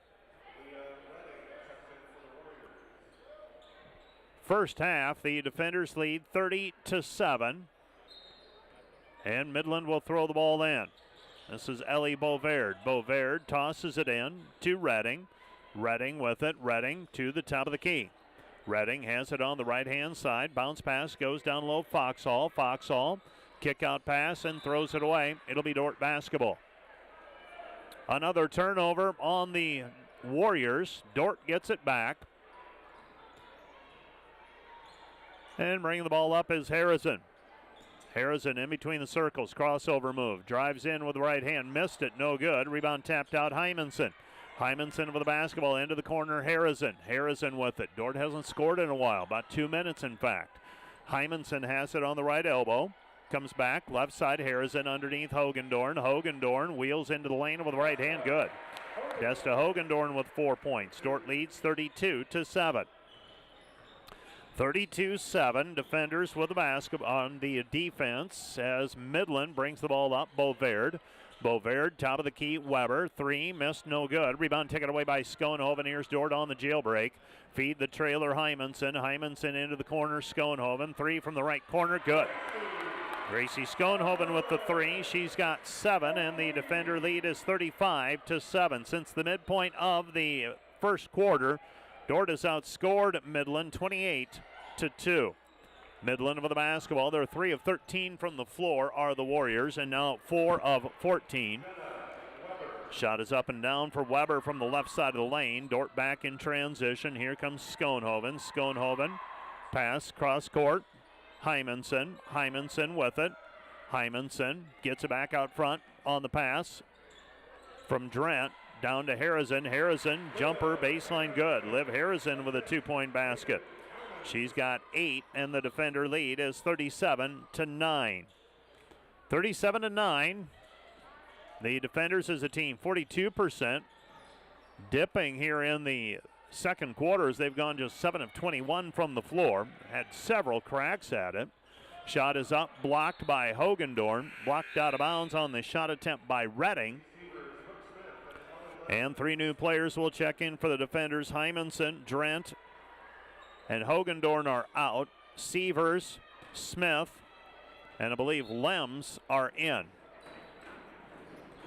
first half. The defenders lead 30-7. And Midland will throw the ball in. This is Ellie Bovaird. Bovaird tosses it in to Redding. Redding with it. Redding to the top of the key. Redding has it on the right-hand side. Bounce pass goes down low. Foxhall. Foxhall. Kick out pass and throws it away. It'll be Dordt basketball. Another turnover on the Warriors. Dordt gets it back. And bringing the ball up is Harrison. Harrison in between the circles. Crossover move. Drives in with the right hand. Missed it. No good. Rebound tapped out. Hymanson. Hymanson with the basketball into the corner. Harrison. Harrison with it. Dordt hasn't scored in a while. About 2 minutes, in fact. Hymanson has it on the right elbow. Comes back, left side, Harrison underneath Hogendorn. Hogendorn wheels into the lane with the right hand, good. Desta Hogendorn with 4 points. Dordt leads 32-7. 32-7, defenders with the basketball on the defense as Midland brings the ball up. Bovaird. Bovaird, top of the key, Weber. 3, missed, no good. Rebound taken away by Schoenhoven. Here's Dordt on the jailbreak. Feed the trailer, Hymanson. Hymanson into the corner, Schoenhoven. 3 from the right corner, good. Gracie Schoenhoven with the 3. She's got 7, and the defender lead is 35-7. Since the midpoint of the first quarter, Dordt has outscored Midland 28-2. Midland with the basketball. They're 3 of 13 from the floor are the Warriors, and now 4 of 14. Shot is up and down for Weber from the left side of the lane. Dordt back in transition. Here comes Schoenhoven. Schoenhoven pass cross court. Hymanson. Hymanson with it. Hymanson gets it back out front on the pass from Drent down to Harrison. Harrison jumper baseline good. Liv Harrison with a 2-point basket. She's got 8, and the defender lead is 37-9. 37-9. The defenders as a team 42%. Dipping here in the second quarters, they've gone just 7 of 21 from the floor. Had several cracks at it. Shot is up, blocked by Hogendorn. Blocked out of bounds on the shot attempt by Redding. And 3 new players will check in for the defenders. Hymanson, Drent, and Hogendorn are out. Sievers, Smith, and I believe Lems are in.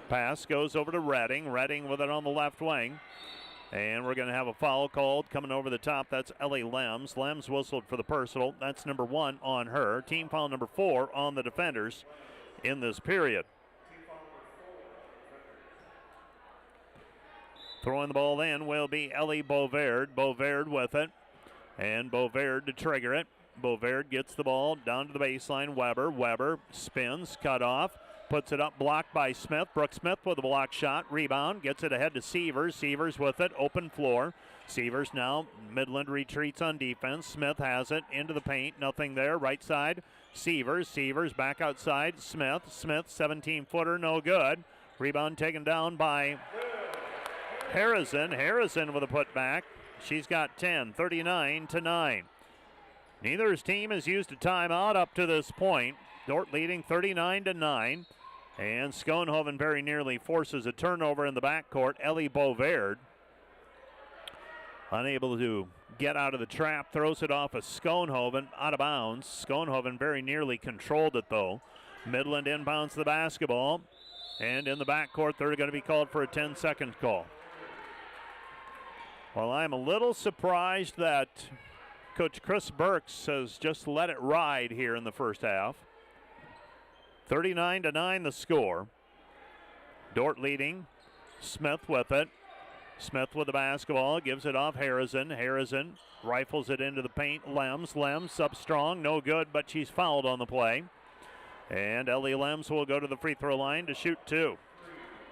Pass goes over to Redding. Redding with it on the left wing. And we're going to have a foul called coming over the top. That's Ellie Lems. Lems whistled for the personal. That's number 1 on her. Team foul number 4 on the defenders in this period. Throwing the ball in will be Ellie Bovaird. Bovaird with it. And Bovaird to trigger it. Bovaird gets the ball down to the baseline. Weber. Weber spins, cut off. puts it up, blocked by Smith. Brooke Smith with a block shot. Rebound, gets it ahead to Severs. Severs with it, open floor. Severs now, Midland retreats on defense. Smith has it into the paint, nothing there. Right side, Severs. Severs back outside, Smith. Smith, 17-footer, no good. Rebound taken down by Harrison. Harrison with a putback. She's got 10, 39-9. Neither team has used a timeout up to this point. Dordt leading 39-9. And Schoenhoven very nearly forces a turnover in the backcourt. Ellie Bovaird, unable to get out of the trap, throws it off of Schoenhoven, out of bounds. Schoenhoven very nearly controlled it though. Midland inbounds the basketball. And in the backcourt, they're going to be called for a 10-second call. Well, I'm a little surprised that Coach Chris Burks has just let it ride here in the first half. 39-9 the score. Dordt leading. Smith with it. Smith with the basketball, gives it off Harrison. Harrison rifles it into the paint. Lems up strong, no good, but she's fouled on the play. And Ellie Lems will go to the free throw line to shoot 2.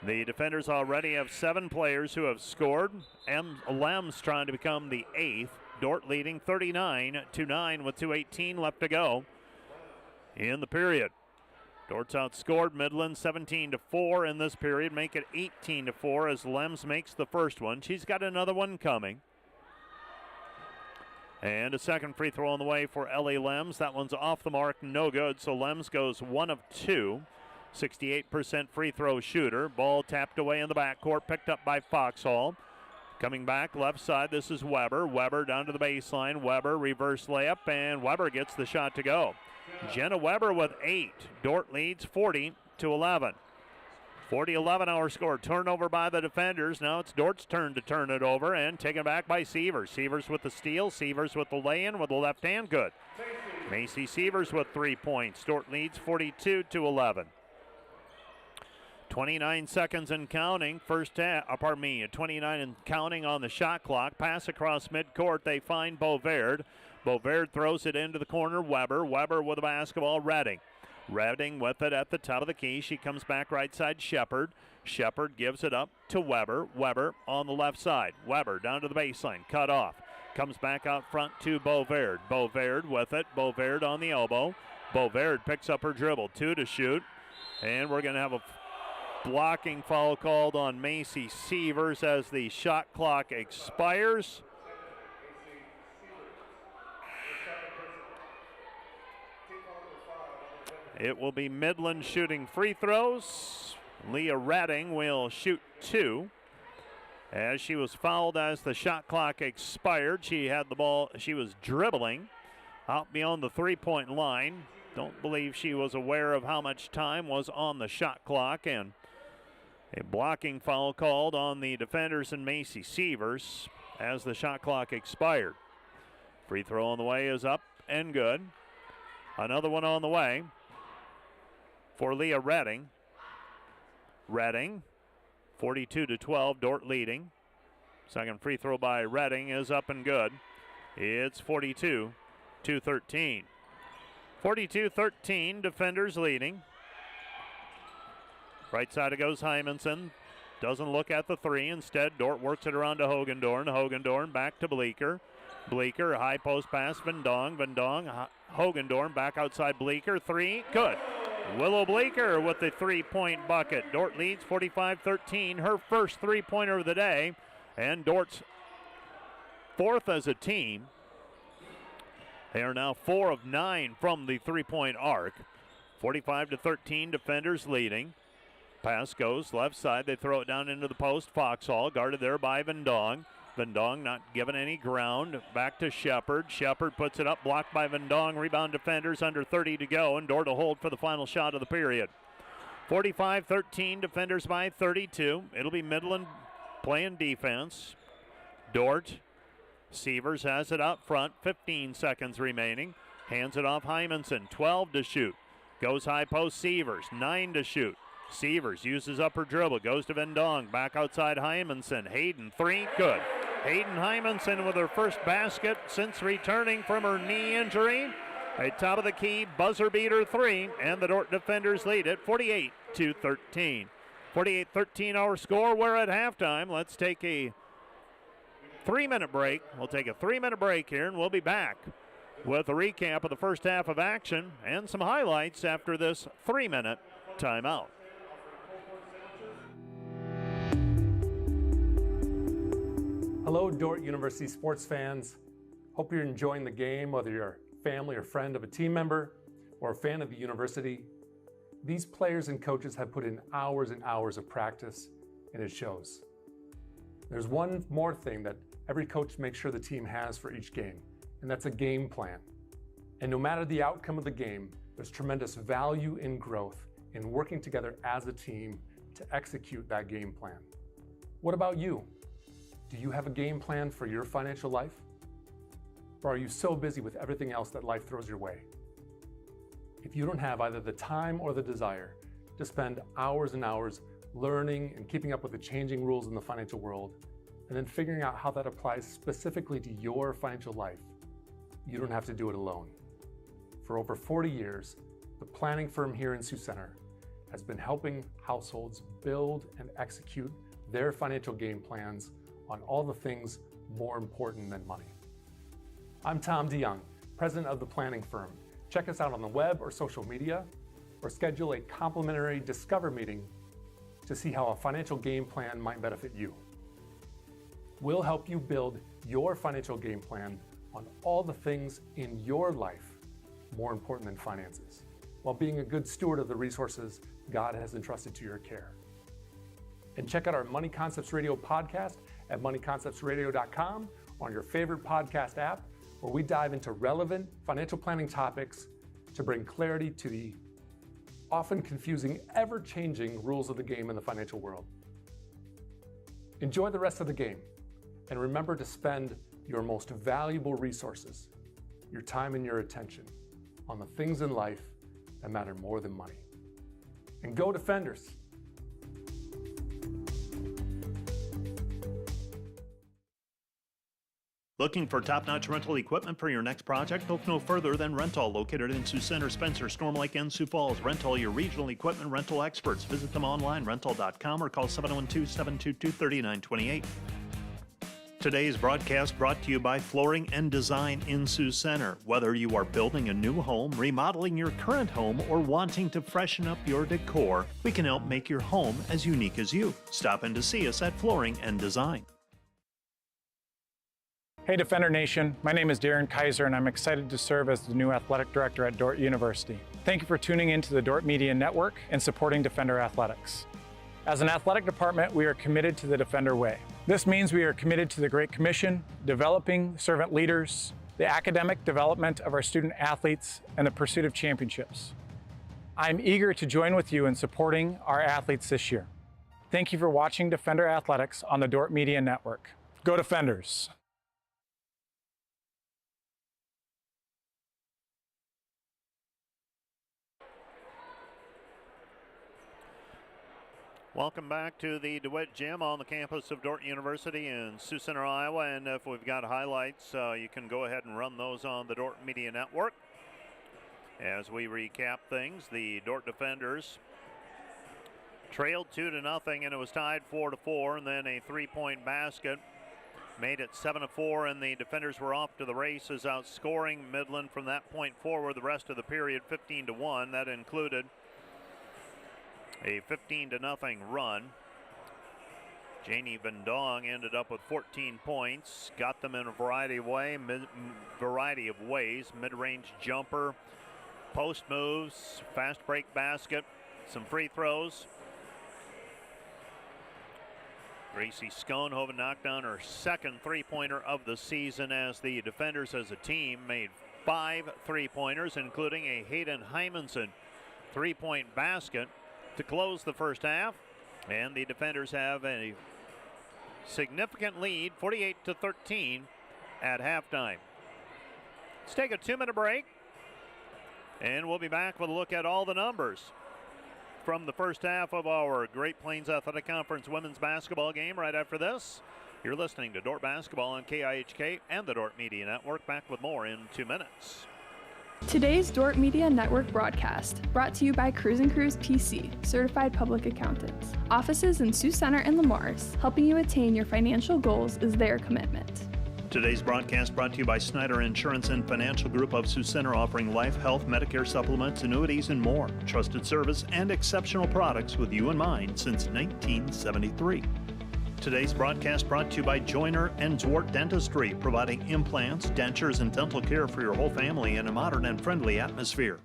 The defenders already have 7 players who have scored. Lems trying to become the 8th. Dordt leading 39-9 with 2:18 left to go in the period. Dordt's outscored Midland 17-4 in this period, make it 18-4 as Lems makes the first one. She's got another one coming. And a second free throw on the way for Ellie Lems. That one's off the mark, no good, so Lems goes 1 of 2. 68% free throw shooter. Ball tapped away in the backcourt, picked up by Foxhall. Coming back left side, this is Weber. Weber down to the baseline. Weber reverse layup, and Weber gets the shot to go. Jenna Weber with 8. Dordt leads 40-11. 40-11 our score. Turnover by the defenders. Now it's Dordt's turn to turn it over and taken back by Severs. Severs with the steal. Severs with the lay-in with the left hand. Good. Macy Severs with 3 points. Dordt leads 42-11. 29 seconds and counting. 29 and counting on the shot clock. Pass across midcourt. They find Bovaird. Bovaird throws it into the corner. Weber with the basketball. Redding with it at the top of the key. She comes back right side. Shepard gives it up to Weber. Weber on the left side. Weber down to the baseline. Cut off. Comes back out front to Bovaird. Bovaird with it. Bovaird on the elbow. Bovaird picks up her dribble. 2 to shoot. And we're going to have a blocking foul called on Macy Severs as the shot clock expires. It will be Midland shooting free throws. Leah Redding will shoot 2. As she was fouled as the shot clock expired, she had the ball. She was dribbling out beyond the three-point line. Don't believe she was aware of how much time was on the shot clock, and a blocking foul called on the defenders and Macy Severs as the shot clock expired. Free throw on the way is up and good. Another one on the way for Leah Redding. Redding, 42-12, Dordt leading. Second free throw by Redding is up and good. It's 42-13. 42-13, defenders leading. Right side it goes Hymanson. Doesn't look at the 3. Instead, Dordt works it around to Hogendorn. Hogendorn back to Bleeker. Bleeker, high post pass, Vendong. Hogendorn back outside Bleeker. 3, good. Willow Bleeker with the 3-point bucket. Dordt leads 45-13, her first 3-pointer of the day, and Dordt's 4th as a team. They are now 4 of 9 from the 3-point arc. 45-13, defenders leading. Pass goes left side. They throw it down into the post. Foxhall guarded there by Vendong. Vendong not given any ground. Back to Shepard. Shepard puts it up, blocked by Vendong. Rebound defenders, under 30 to go, and Dordt to hold for the final shot of the period. 45-13, defenders by 32. It'll be Midland playing defense. Dordt. Severs has it out front. 15 seconds remaining. Hands it off Hymanson. 12 to shoot. Goes high post Severs. 9 to shoot. Severs uses up her dribble. Goes to Vendong. Back outside Hymanson. Hayden, 3, good. Hayden Hymanson with her first basket since returning from her knee injury. A top of the key buzzer beater three, and the Dordt defenders lead it 48-13. 48-13 our score. We're at halftime. Let's take a 3-minute break. We'll take a 3-minute break here, and we'll be back with a recap of the first half of action and some highlights after this 3-minute timeout. Hello, Dordt University sports fans. Hope you're enjoying the game, whether you're a family or friend of a team member or a fan of the university. These players and coaches have put in hours and hours of practice, and it shows. There's one more thing that every coach makes sure the team has for each game, and that's a game plan. And no matter the outcome of the game, there's tremendous value and growth in working together as a team to execute that game plan. What about you? Do you have a game plan for your financial life? Or are you so busy with everything else that life throws your way? If you don't have either the time or the desire to spend hours and hours learning and keeping up with the changing rules in the financial world, and then figuring out how that applies specifically to your financial life, you don't have to do it alone. For over 40 years, the planning firm here in Sioux Center has been helping households build and execute their financial game plans on all the things more important than money. I'm Tom DeYoung, president of the planning firm. Check us out on the web or social media, or schedule a complimentary Discover meeting to see how a financial game plan might benefit you. We'll help you build your financial game plan on all the things in your life more important than finances, while being a good steward of the resources God has entrusted to your care. And check out our Money Concepts Radio podcast at moneyconceptsradio.com, on your favorite podcast app, where we dive into relevant financial planning topics to bring clarity to the often confusing, ever-changing rules of the game in the financial world. Enjoy the rest of the game, and remember to spend your most valuable resources, your time and your attention, on the things in life that matter more than money. And go Defenders! Looking for top-notch rental equipment for your next project? Look no further than Rental, located in Sioux Center, Spencer, Storm Lake, and Sioux Falls. Rental, your regional equipment rental experts. Visit them online, rental.com, or call 712-722-3928. Today's broadcast brought to you by Flooring and Design in Sioux Center. Whether you are building a new home, remodeling your current home, or wanting to freshen up your decor, we can help make your home as unique as you. Stop in to see us at Flooring and Design. Hey Defender Nation, my name is Darren Kaiser and I'm excited to serve as the new athletic director at Dordt University. Thank you for tuning in to the Dordt Media Network and supporting Defender Athletics. As an athletic department, we are committed to the Defender way. This means we are committed to the Great Commission, developing servant leaders, the academic development of our student athletes, and the pursuit of championships. I'm eager to join with you in supporting our athletes this year. Thank you for watching Defender Athletics on the Dordt Media Network. Go Defenders! Welcome back to the DeWitt Gym on the campus of Dordt University in Sioux Center, Iowa. And if we've got highlights, you can go ahead and run those on the Dordt Media Network. As we recap things, the Dordt Defenders trailed 2-0, and it was tied 4-4, and then a three-point basket made it 7-4, and the Defenders were off to the races, outscoring Midland from that point forward the rest of the period 15-1. That included a 15-0 run. Janie Van Dong ended up with 14 points, got them in a variety of ways, mid-range jumper, post moves, fast break basket, some free throws. Gracie Schoenhoven knocked down her second three-pointer of the season, as the Defenders as a team made 5 three-pointers, including a Hayden Hymanson three-point basket to close the first half, and the Defenders have a significant lead, 48-13 at halftime. Let's take a 2-minute break, and we'll be back with a look at all the numbers from the first half of our Great Plains Athletic Conference women's basketball game right after this. You're listening to Dordt Basketball on KIHK and the Dordt Media Network. Back with more in 2 minutes. Today's Dordt Media Network broadcast, brought to you by Cruise & Cruise PC, Certified Public Accountants. Offices in Sioux Center and Lemars, helping you attain your financial goals is their commitment. Today's broadcast brought to you by Snyder Insurance and Financial Group of Sioux Center, offering life, health, Medicare supplements, annuities, and more. Trusted service and exceptional products with you in mind since 1973. Today's broadcast brought to you by Joyner and Dordt Dentistry, providing implants, dentures, and dental care for your whole family in a modern and friendly atmosphere.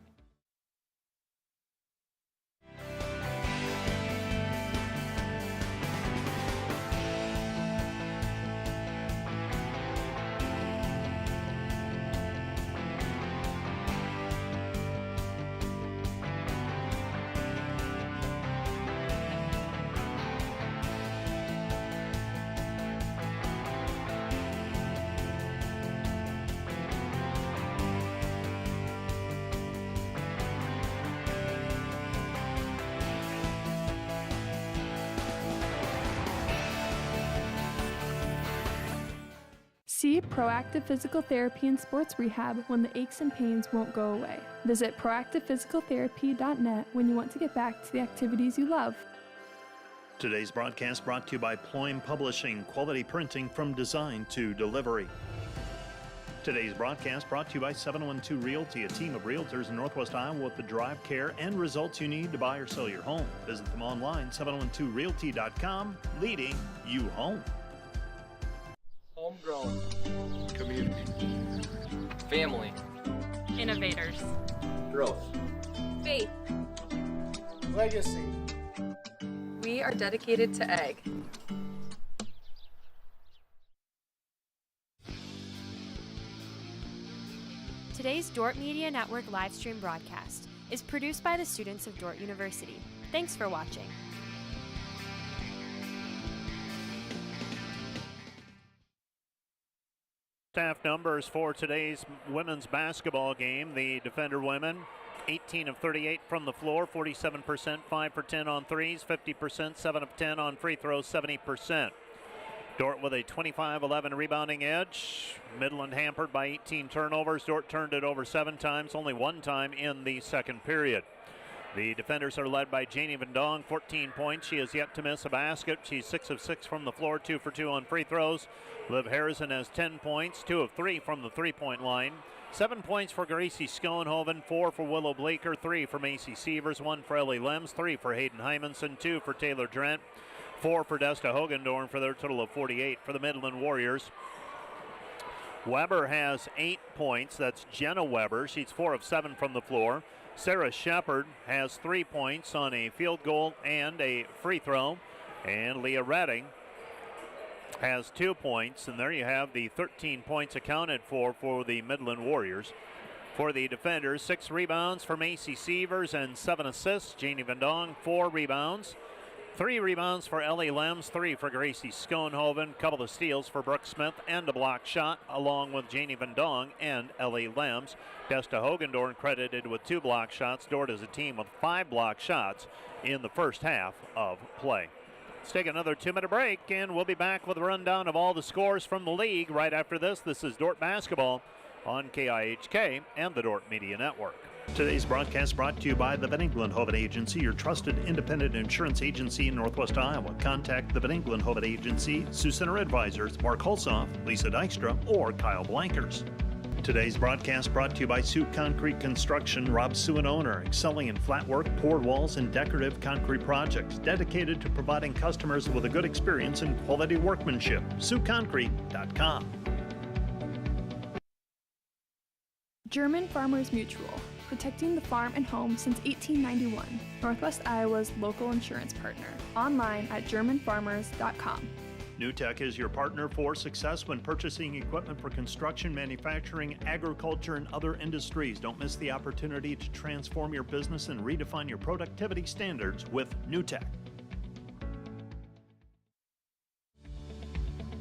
See Proactive Physical Therapy and Sports Rehab when the aches and pains won't go away. Visit proactivephysicaltherapy.net when you want to get back to the activities you love. Today's broadcast brought to you by Ployne Publishing, quality printing from design to delivery. Today's broadcast brought to you by 712 Realty, a team of realtors in Northwest Iowa with the drive, care, and results you need to buy or sell your home. Visit them online, 712realty.com, leading you home. Homegrown. Community. Family. Innovators. Growth. Faith. Legacy. We are dedicated to egg. Today's Dordt Media Network live stream broadcast is produced by the students of Dordt University. Thanks for watching. Staff numbers for today's women's basketball game. The Defender women, 18 of 38 from the floor, 47%, 5 for 10 on threes, 50%, 7 of 10 on free throws, 70%. Dordt with a 25-11 rebounding edge. Midland hampered by 18 turnovers. Dordt turned it over 7 times, only 1 time in the second period. The Defenders are led by Janie Van Dong, 14 points. She has yet to miss a basket. She's 6 of 6 from the floor, 2 for 2 on free throws. Liv Harrison has 10 points, 2 of 3 from the three-point line. 7 points for Gracie Schoenhoven, 4 for Willow Bleeker, 3 for Macy Sievers, 1 for Ellie Lems, 3 for Hayden Hymanson, 2 for Taylor Drent, 4 for Desta Hogendorn for their total of 48 for the Midland Warriors. Weber has 8 points. That's Jenna Weber. She's 4 of 7 from the floor. Sarah Shepard has 3 points on a field goal and a free throw. And Leah Redding has 2 points. And there you have the 13 points accounted for the Midland Warriors. For the Defenders, 6 rebounds for Macy Sievers and 7 assists. Janie Van Dong, 4 rebounds. 3 rebounds for Ellie Lems, 3 for Gracie Schoenhoven, couple of steals for Brooke Smith, and a block shot along with Janie Van Dong and Ellie Lems. Desta Hogendorn credited with 2 block shots. Dordt is a team with 5 block shots in the first half of play. Let's take another 2-minute break, and we'll be back with a rundown of all the scores from the league right after this. This is Dordt Basketball on KIHK and the Dordt Media Network. Today's broadcast brought to you by the Van Engelen-Hoven Agency, your trusted independent insurance agency in Northwest Iowa. Contact the Van Engelen-Hoven Agency, Sioux Center Advisors, Mark Hulsoff, Lisa Dykstra, or Kyle Blankers. Today's broadcast brought to you by Sioux Concrete Construction, Rob Sioux and owner, excelling in flat work, poured walls, and decorative concrete projects, dedicated to providing customers with a good experience and quality workmanship. SiouxConcrete.com. German Farmers Mutual, protecting the farm and home since 1891. Northwest Iowa's local insurance partner. Online at GermanFarmers.com. NewTek is your partner for success when purchasing equipment for construction, manufacturing, agriculture, and other industries. Don't miss the opportunity to transform your business and redefine your productivity standards with NewTek.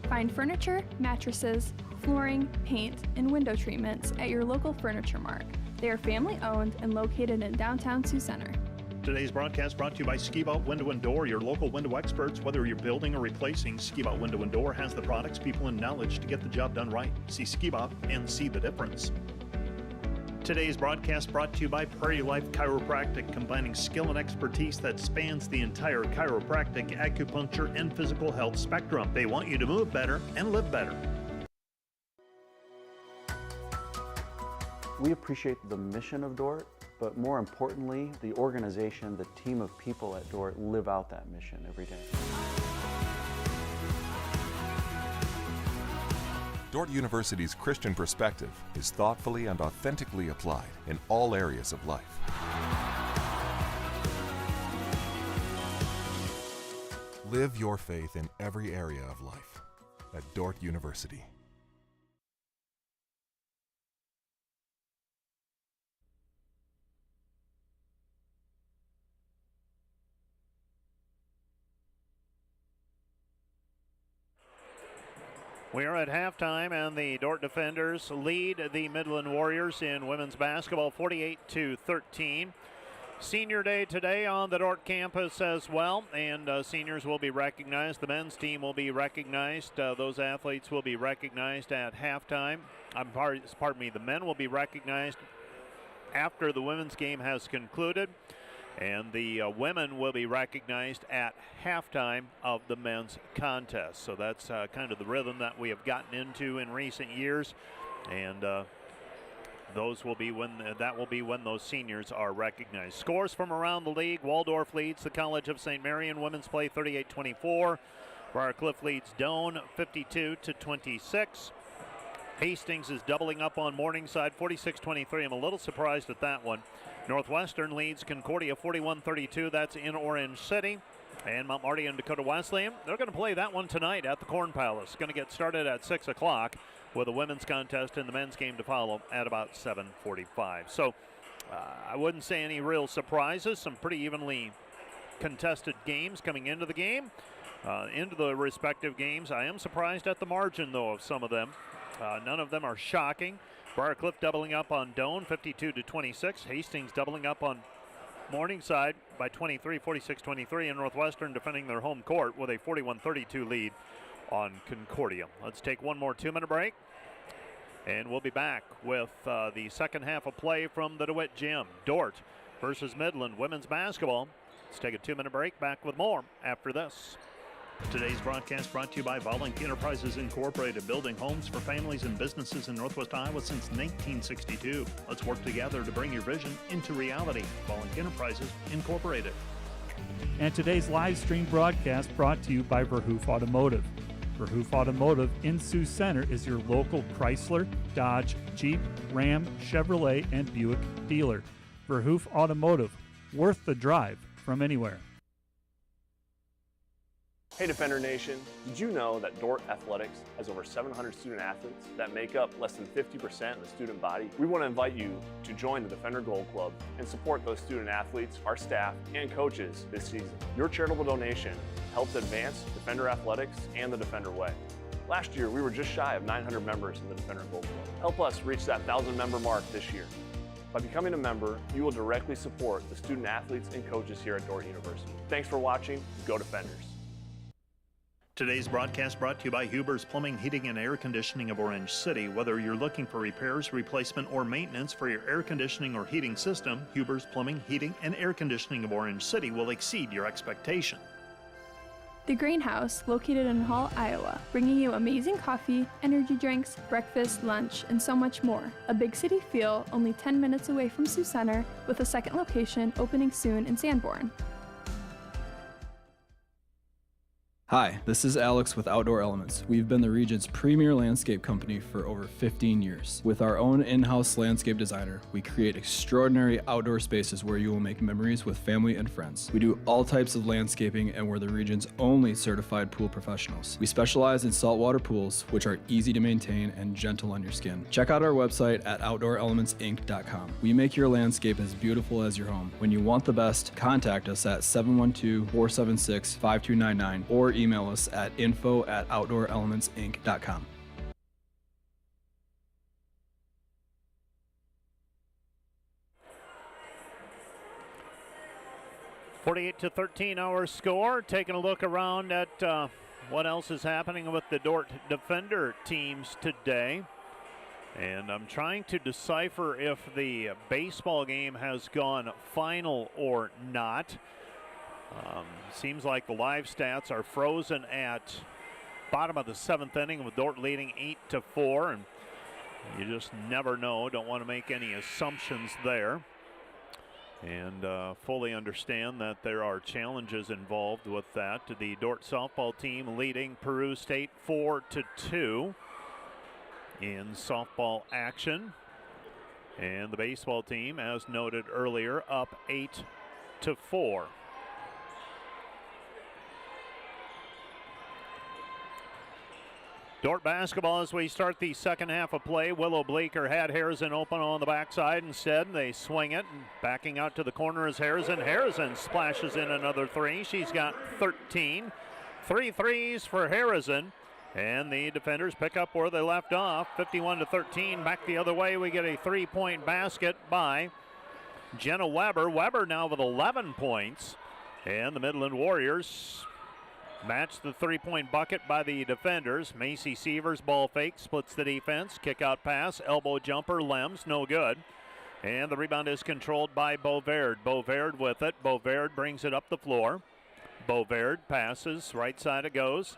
Find furniture, mattresses, flooring, paint, and window treatments at your local Furniture Mart. They are family-owned and located in downtown Sioux Center. Today's broadcast brought to you by Ski-Bout Window and Door, your local window experts. Whether you're building or replacing, Ski-Bout Window and Door has the products, people, and knowledge to get the job done right. See Ski-Bout and see the difference. Today's broadcast brought to you by Prairie Life Chiropractic, combining skill and expertise that spans the entire chiropractic, acupuncture, and physical health spectrum. They want you to move better and live better. We appreciate the mission of Dordt, but more importantly, the organization, the team of people at Dordt live out that mission every day. Dordt University's Christian perspective is thoughtfully and authentically applied in all areas of life. Live your faith in every area of life at Dordt University. We are at halftime, and the Dordt defenders lead the Midland Warriors in women's basketball 48-13. Senior day today on the Dordt campus as well, and seniors will be recognized. The men's team will be recognized. Those athletes will be recognized at halftime. Pardon me, the men will be recognized after the women's game has concluded. And the women will be recognized at halftime of the men's contest. So that's kind of the rhythm that we have gotten into in recent years. And those will be when those seniors are recognized. Scores from around the league: Waldorf leads the College of St. Mary in women's play 38-24. Briarcliff leads Doane 52-26. Hastings is doubling up on Morningside 46-23. I'm a little surprised at that one. Northwestern leads Concordia 41-32. That's in Orange City. And Mount Marty and Dakota Wesleyan, they're going to play that one tonight at the Corn Palace. Going to get started at 6 o'clock with a women's contest and the men's game to follow at about 7:45. So I wouldn't say any real surprises. Some pretty evenly contested games coming into the game, into the respective games. I am surprised at the margin, though, of some of them. None of them are shocking. Briarcliff doubling up on Doane 52-26. Hastings doubling up on Morningside by 23, 46-23, and Northwestern defending their home court with a 41-32 lead on Concordia. Let's take one more 2-minute break, and we'll be back with the second half of play from the DeWitt Gym. Dordt versus Midland women's basketball. Let's take a 2-minute break. Back with more after this. Today's broadcast brought to you by Volink Enterprises Incorporated, building homes for families and businesses in Northwest Iowa since 1962. Let's work together to bring your vision into reality. Volink Enterprises Incorporated. And today's live stream broadcast brought to you by Verhoof Automotive. Verhoof Automotive in Sioux Center is your local Chrysler, Dodge, Jeep, Ram, Chevrolet, and Buick dealer. Verhoof Automotive, worth the drive from anywhere. Hey Defender Nation, did you know that Dordt Athletics has over 700 student athletes that make up less than 50% of the student body? We want to invite you to join the Defender Gold Club and support those student athletes, our staff, and coaches this season. Your charitable donation helps advance Defender Athletics and the Defender Way. Last year, we were just shy of 900 members in the Defender Gold Club. Help us reach that 1,000 member mark this year. By becoming a member, you will directly support the student athletes and coaches here at Dordt University. Thanks for watching. Go Defenders. Today's broadcast brought to you by Huber's Plumbing, Heating, and Air Conditioning of Orange City. Whether you're looking for repairs, replacement, or maintenance for your air conditioning or heating system, Huber's Plumbing, Heating, and Air Conditioning of Orange City will exceed your expectation. The Greenhouse, located in Hall, Iowa, bringing you amazing coffee, energy drinks, breakfast, lunch, and so much more. A big city feel, only 10 minutes away from Sioux Center, with a second location opening soon in Sanborn. Hi, this is Alex with Outdoor Elements. We've been the region's premier landscape company for over 15 years. With our own in-house landscape designer, we create extraordinary outdoor spaces where you will make memories with family and friends. We do all types of landscaping, and we're the region's only certified pool professionals. We specialize in saltwater pools, which are easy to maintain and gentle on your skin. Check out our website at OutdoorElementsInc.com. We make your landscape as beautiful as your home. When you want the best, contact us at 712-476-5299 or email us at info@OutdoorElementsInc.com. (48-13) our score. Taking a look around at what else is happening with the Dordt Defender teams today. And I'm trying to decipher if the baseball game has gone final or not. Seems like the live stats are frozen at bottom of the 7th inning with Dordt leading 8-4, and you just never know. Don't want to make any assumptions there, and fully understand that there are challenges involved with that. The Dordt softball team leading Peru State 4-2 in softball action, and the baseball team, as noted earlier, up 8-4. Dordt basketball as we start the second half of play. Willow Bleeker had Harrison open on the backside. Instead, they swing it. And backing out to the corner is Harrison. Harrison splashes in another 3. She's got 13. 3 threes for Harrison. And the defenders pick up where they left off. 51-13. Back the other way, we get a 3-point basket by Jenna Weber. Weber now with 11 points. And the Midland Warriors match the 3-point bucket by the defenders. Macy Sievers ball fake, splits the defense. Kick out pass, elbow jumper, Lems, no good. And the rebound is controlled by Bovaird. Bovaird with it. Bovaird brings it up the floor. Bovaird passes, right side it goes.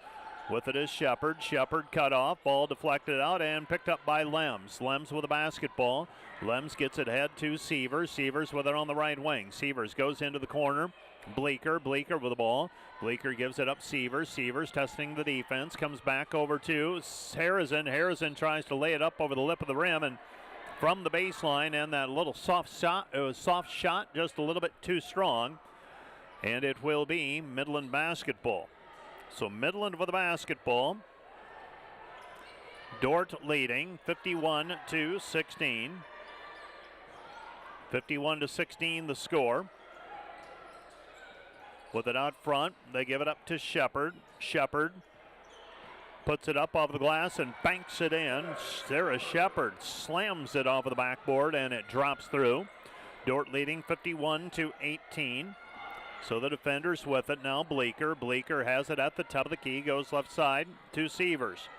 With it is Shepard. Shepard cut off, ball deflected out and picked up by Lems. Lems with a basketball. Lems gets it ahead to Sievers. Sievers with it on the right wing. Sievers goes into the corner. Bleeker with the ball. Bleeker gives it up Sievers. Sievers testing the defense. Comes back over to Harrison. Harrison tries to lay it up over the lip of the rim and from the baseline, and that little soft shot, just a little bit too strong. And it will be Midland basketball. So Midland with the basketball. Dordt leading 51-16. 51-16 the score. With it out front, they give it up to Shepard. Shepard puts it up off the glass and banks it in. Sarah Shepard slams it off of the backboard and it drops through. Dordt leading 51-18. So the defenders with it now. Bleeker. Bleeker has it at the top of the key. Goes left side to Sievers.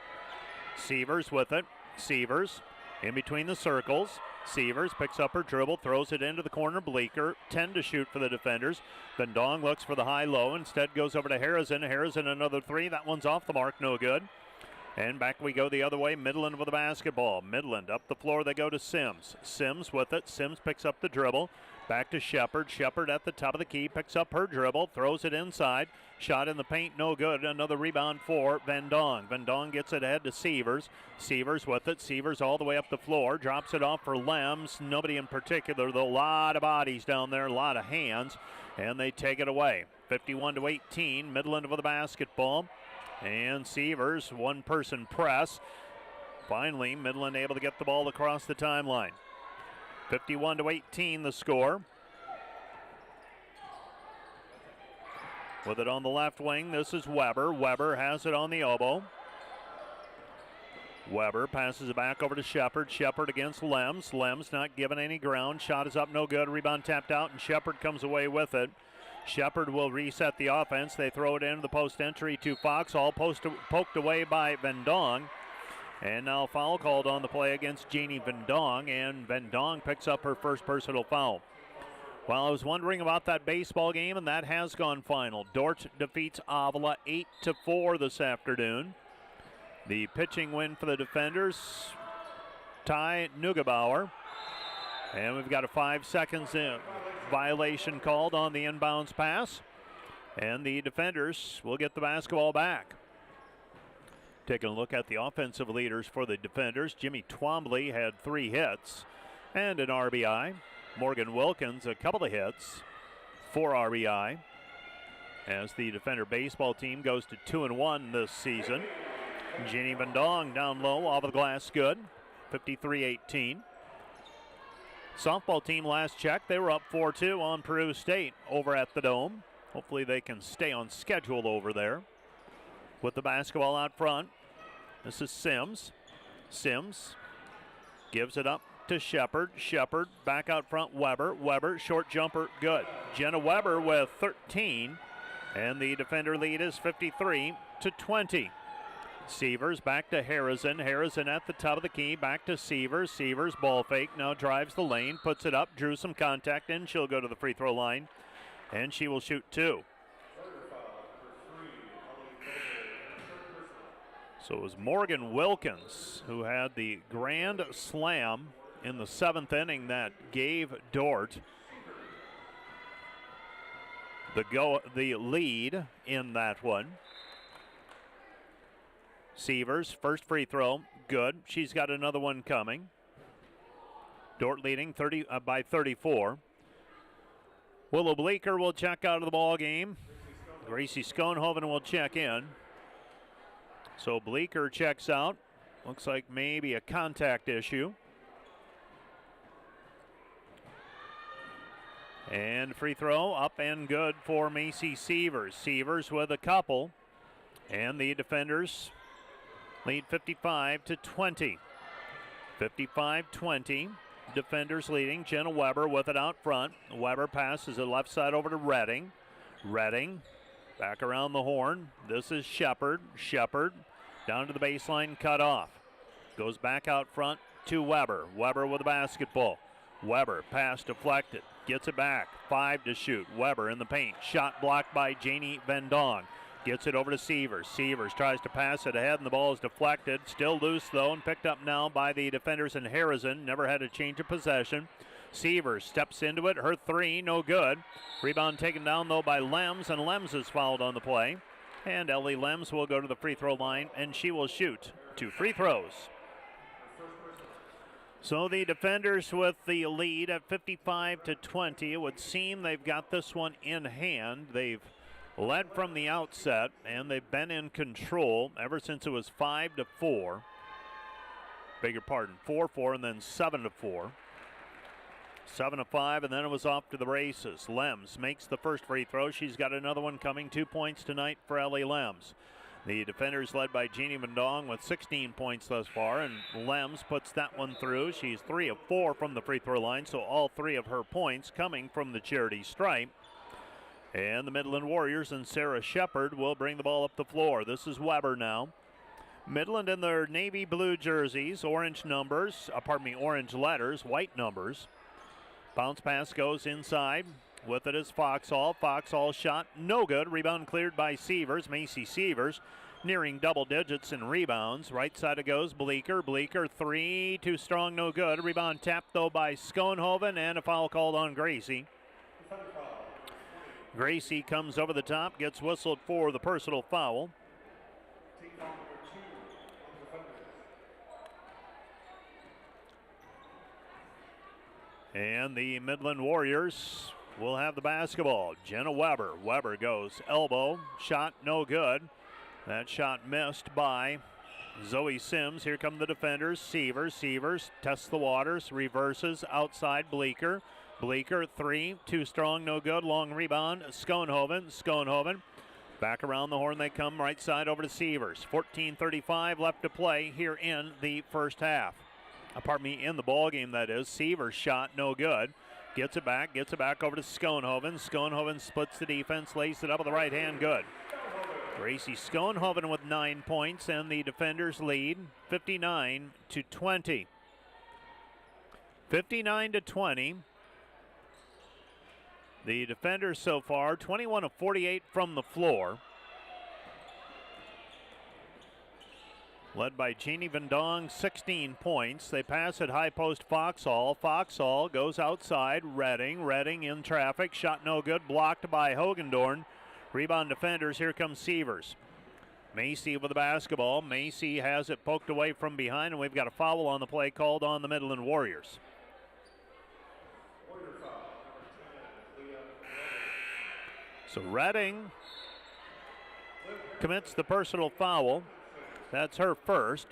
Sievers with it. Sievers in between the circles. Sievers picks up her dribble, throws it into the corner. Bleeker, 10 to shoot for the defenders. Then Dong looks for the high-low. Instead goes over to Harrison. Harrison another 3. That one's off the mark, no good. And back we go the other way. Midland with the basketball. Midland up the floor. They go to Sims. Sims with it. Sims picks up the dribble. Back to Shepard. Shepard at the top of the key. Picks up her dribble. Throws it inside. Shot in the paint. No good. Another rebound for Van Dong. Van Dong gets it ahead to Sievers. Sievers with it. Sievers all the way up the floor. Drops it off for Lems. Nobody in particular, though. A lot of bodies down there. A lot of hands. And they take it away. 51-18. Midland with the basketball. And Sievers, one-person press. Finally, Midland able to get the ball across the timeline. 51-18 the score. With it on the left wing, this is Weber. Weber has it on the elbow. Weber passes it back over to Shepard. Shepard against Lems. Lems not giving any ground. Shot is up, no good. Rebound tapped out, and Shepard comes away with it. Shepard will reset the offense. They throw it into the post entry to Foxhall. Poked away by Van Dong. And now foul called on the play against Jeannie Van Dong, and Van Dong picks up her first personal foul. Well, I was wondering about that baseball game, and that has gone final. Dordt defeats Avila 8-4 this afternoon. The pitching win for the defenders, Ty Neugebauer. And we've got a 5 seconds violation called on the inbounds pass. And the defenders will get the basketball back. Taking a look at the offensive leaders for the defenders. Jimmy Twombly had 3 hits and an RBI. Morgan Wilkins, a couple of hits, 4 RBI. As the defender baseball team goes to 2-1 this season. Jeannie Van Dong down low, off the glass, good. 53-18. Softball team last check, they were up 4-2 on Peru State over at the Dome. Hopefully they can stay on schedule over there. With the basketball out front, this is Sims. Sims gives it up to Shepard. Shepard back out front, Weber. Weber, short jumper, good. Jenna Weber with 13, and the defender lead is 53-20. Sievers back to Harrison. Harrison at the top of the key. Back to Sievers. Sievers ball fake. Now drives the lane. Puts it up. Drew some contact in. She'll go to the free throw line. And she will shoot 2. So it was Morgan Wilkins who had the grand slam in the 7th inning that gave Dordt the lead in that one. Sievers, first free throw, good. She's got another one coming. Dordt leading by 34. Willow Bleeker will check out of the ball game. Gracie Schoenhoven will check in. So Bleeker checks out. Looks like maybe a contact issue. And free throw up and good for Macy Sievers. Sievers with a couple. And the defenders lead 55-20. 55-20. Defenders leading. Jenna Weber with it out front. Weber passes it left side over to Redding. Redding back around the horn. This is Shepard. Shepard down to the baseline, cut off. Goes back out front to Weber. Weber with the basketball. Weber pass deflected. Gets it back. 5 to shoot. Weber in the paint. Shot blocked by Janie Vendong. Gets it over to Sievers. Sievers tries to pass it ahead, and the ball is deflected. Still loose, though, and picked up now by the defenders in Harrison. Never had a change of possession. Sievers steps into it. Her 3, no good. Rebound taken down, though, by Lems, and Lems is fouled on the play. And Ellie Lems will go to the free throw line, and she will shoot 2 free throws. So the defenders with the lead at 55-20. It would seem they've got this one in hand. They've led from the outset, and they've been in control ever since it was 5-4. Beg your pardon, 4-4, and then 7-4. 7-5, and then it was off to the races. Lems makes the first free throw. She's got another one coming. 2 points tonight for Ellie Lems. The defenders led by Jeannie Vendong with 16 points thus far, and Lems puts that one through. She's 3 of 4 from the free throw line, so all 3 of her points coming from the charity stripe. And the Midland Warriors and Sarah Shepard will bring the ball up the floor. This is Weber now. Midland in their navy blue jerseys, orange letters, white numbers. Bounce pass goes inside. With it is Foxhall. Foxhall shot no good. Rebound cleared by Sievers. Macy Sievers nearing double digits in rebounds. Right side it goes. Bleeker. Bleeker 3, too strong, no good. Rebound tapped though by Schoenhoven, and a foul called on Gracie. Gracie comes over the top, gets whistled for the personal foul. And the Midland Warriors will have the basketball. Jenna Weber. Weber goes elbow. Shot no good. That shot missed by Zoe Sims. Here come the defenders. Sievers. Sievers tests the waters. Reverses outside Bleeker. Bleeker 3. Too strong. No good. Long rebound. Schoenhoven. Schoenhoven. Back around the horn they come. Right side over to Sievers. 14:35 left to play here in the first half. In the ball game, that is. Sievers shot no good. Gets it back over to Schoenhoven. Schoenhoven splits the defense, lays it up with the right hand, good. Gracie Schoenhoven with 9 points, and the defenders lead 59-20. 59-20. The defenders so far, 21 of 48 from the floor. Led by Jeannie Vendong, 16 points. They pass at high post Foxhall. Foxhall goes outside. Redding. Redding in traffic. Shot no good. Blocked by Hogendorn. Rebound defenders. Here comes Sievers. Macy with the basketball. Macy has it poked away from behind, and we've got a foul on the play called on the Midland Warriors. So Redding commits the personal foul. That's her first.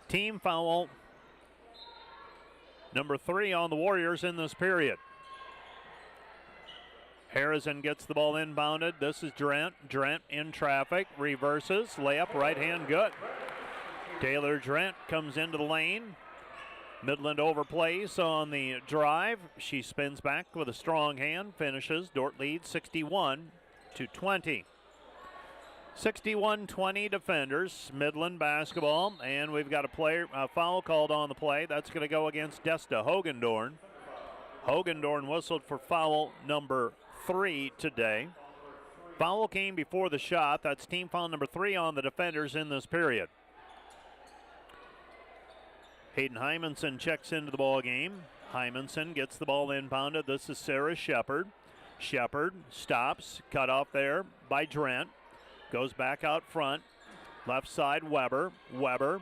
Team foul number 3 on the Warriors in this period. Harrison gets the ball inbounded. This is Drent. Drent in traffic. Reverses. Layup. Right hand. Good. Taylor Drent comes into the lane. Midland overplays on the drive. She spins back with a strong hand. Finishes. Dordt leads 61-20. 61-20 Defenders, Midland basketball, and we've got a foul called on the play. That's going to go against Desta Hogendorn. Hogendorn whistled for foul number 3 today. Foul came before the shot. That's team foul number 3 on the Defenders in this period. Hayden Hymanson checks into the ball game. Hymanson gets the ball inbounded. This is Sarah Shepard. Shepard stops, cut off there by Drent. Goes back out front. Left side, Weber. Weber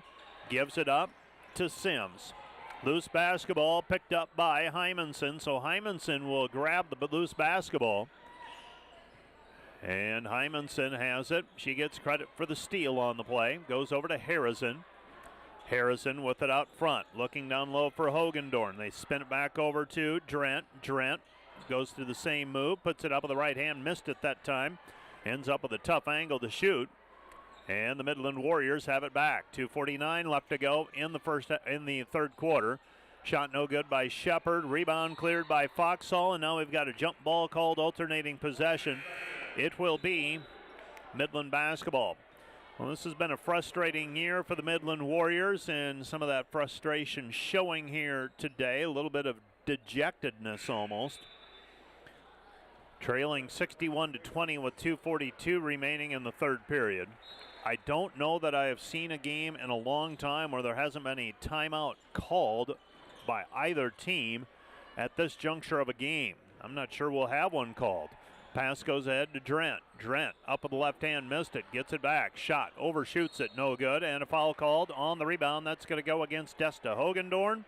gives it up to Sims. Loose basketball picked up by Hymanson. So Hymanson will grab the loose basketball. And Hymanson has it. She gets credit for the steal on the play. Goes over to Harrison. Harrison with it out front. Looking down low for Hogendorn. They spin it back over to Drent. Drent goes through the same move. Puts it up with the right hand. Missed it that time. Ends up with a tough angle to shoot. And the Midland Warriors have it back. 2:49 left to go in the third quarter. Shot no good by Shepard. Rebound cleared by Foxhall. And now we've got a jump ball called alternating possession. It will be Midland basketball. Well, this has been a frustrating year for the Midland Warriors, and some of that frustration showing here today. A little bit of dejectedness almost. Trailing 61-20 with 2:42 remaining in the third period. I don't know that I have seen a game in a long time where there hasn't been a timeout called by either team at this juncture of a game. I'm not sure we'll have one called. Pass goes ahead to Drent. Drent up with the left hand, missed it, gets it back. Shot, overshoots it, no good. And a foul called on the rebound. That's going to go against Desta Hogendorn.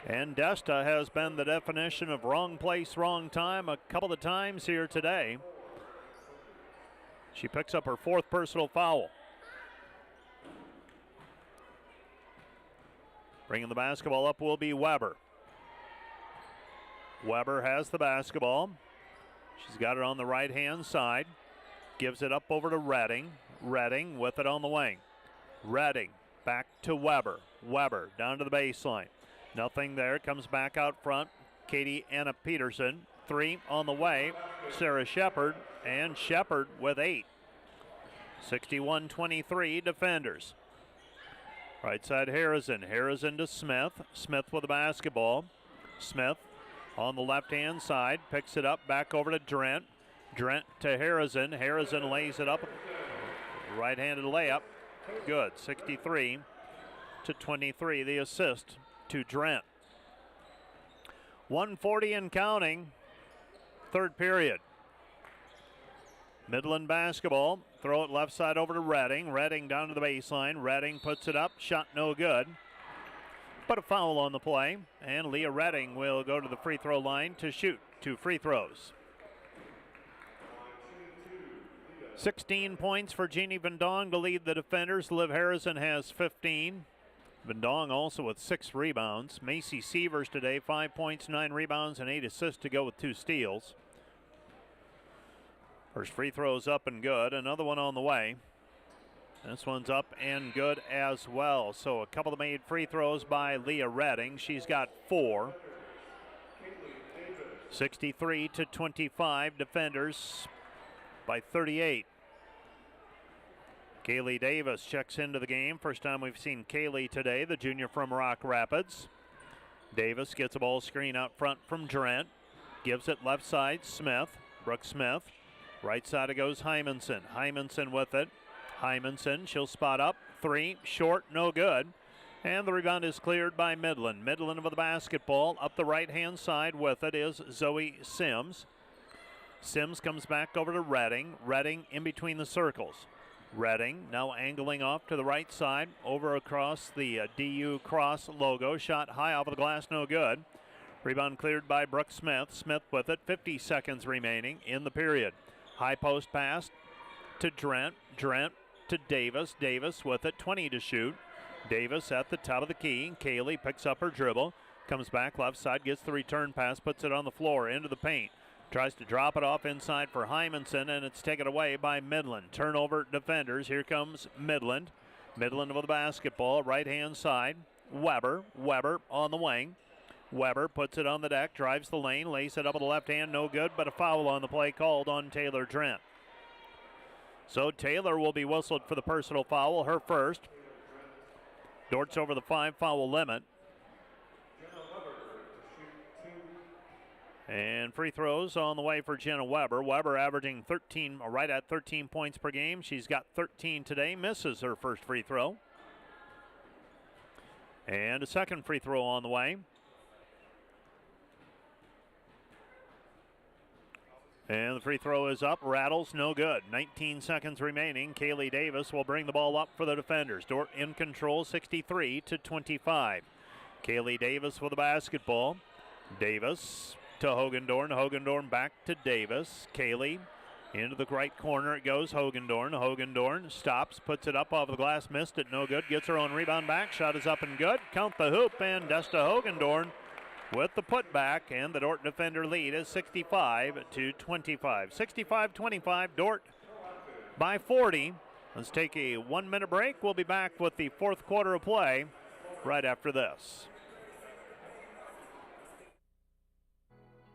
And Desta has been the definition of wrong place, wrong time a couple of times here today. She picks up her 4th personal foul. Bringing the basketball up will be Weber. Weber has the basketball. She's got it on the right-hand side. Gives it up over to Redding. Redding with it on the wing. Redding back to Weber. Weber down to the baseline. Nothing there. Comes back out front. Katie Anna Peterson. 3 on the way. Sarah Shepard. And Shepard with 8. 61-23 Defenders. Right side Harrison. Harrison to Smith. Smith with the basketball. Smith on the left-hand side, picks it up, back over to Drent. Drent to Harrison. Harrison lays it up. Right-handed layup. Good. 63-23, the assist to Drent. 140 and counting. Third period. Midland basketball. Throw it left side over to Redding. Redding down to the baseline. Redding puts it up. Shot no good. But a foul on the play, and Leah Redding will go to the free throw line to shoot 2 free throws. 16 points for Jeannie Vendong to lead the Defenders. Liv Harrison has 15. Vendong also with 6 rebounds. Macy Sievers today, 5 points, 9 rebounds, and 8 assists to go with 2 steals. First free throw's up and good. Another one on the way. This one's up and good as well. So a couple of made free throws by Leah Redding. She's got 4. 63-25 Defenders by 38. Kaylee Davis checks into the game. First time we've seen Kaylee today, the junior from Rock Rapids. Davis gets a ball screen out front from Drent. Gives it left side, Smith. Brooke Smith. Right side it goes Hymanson. Hymanson with it. Hymanson, she'll spot up. 3, short, no good. And the rebound is cleared by Midland. Midland with the basketball. Up the right-hand side with it is Zoe Sims. Sims comes back over to Redding. Redding in between the circles. Redding now angling off to the right side. Over across the DU Cross logo. Shot high off of the glass, no good. Rebound cleared by Brooke Smith. Smith with it. 50 seconds remaining in the period. High post pass to Drent. Drent to Davis. Davis with it, 20 to shoot. Davis at the top of the key. Kaylee picks up her dribble. Comes back left side, gets the return pass, puts it on the floor into the paint. Tries to drop it off inside for Hymanson, and it's taken away by Midland. Turnover Defenders. Here comes Midland. Midland with the basketball, right-hand side. Weber. Weber on the wing. Weber puts it on the deck, drives the lane, lays it up with the left hand, no good, but a foul on the play called on Taylor Drent. So Taylor will be whistled for the personal foul, her first. Dordt's over the 5-foul limit. And free throws on the way for Jenna Weber. Weber averaging right at 13 points per game. She's got 13 today, misses her first free throw. And a second free throw on the way. And the free throw is up, rattles, no good. 19 seconds remaining. Kaylee Davis will bring the ball up for the defenders. Dordt in control, 63-25. Kaylee Davis with the basketball. Davis to Hogendorn. Hogendorn back to Davis. Kaylee into the right corner it goes. Hogendorn. Hogendorn stops, puts it up off the glass, missed it, no good. Gets her own rebound back. Shot is up and good. Count the hoop, and Desta Hogendorn with the putback, and the Dordt defender lead is 65-25. 65-25, Dordt by 40. Let's take a 1-minute break. We'll be back with the fourth quarter of play right after this.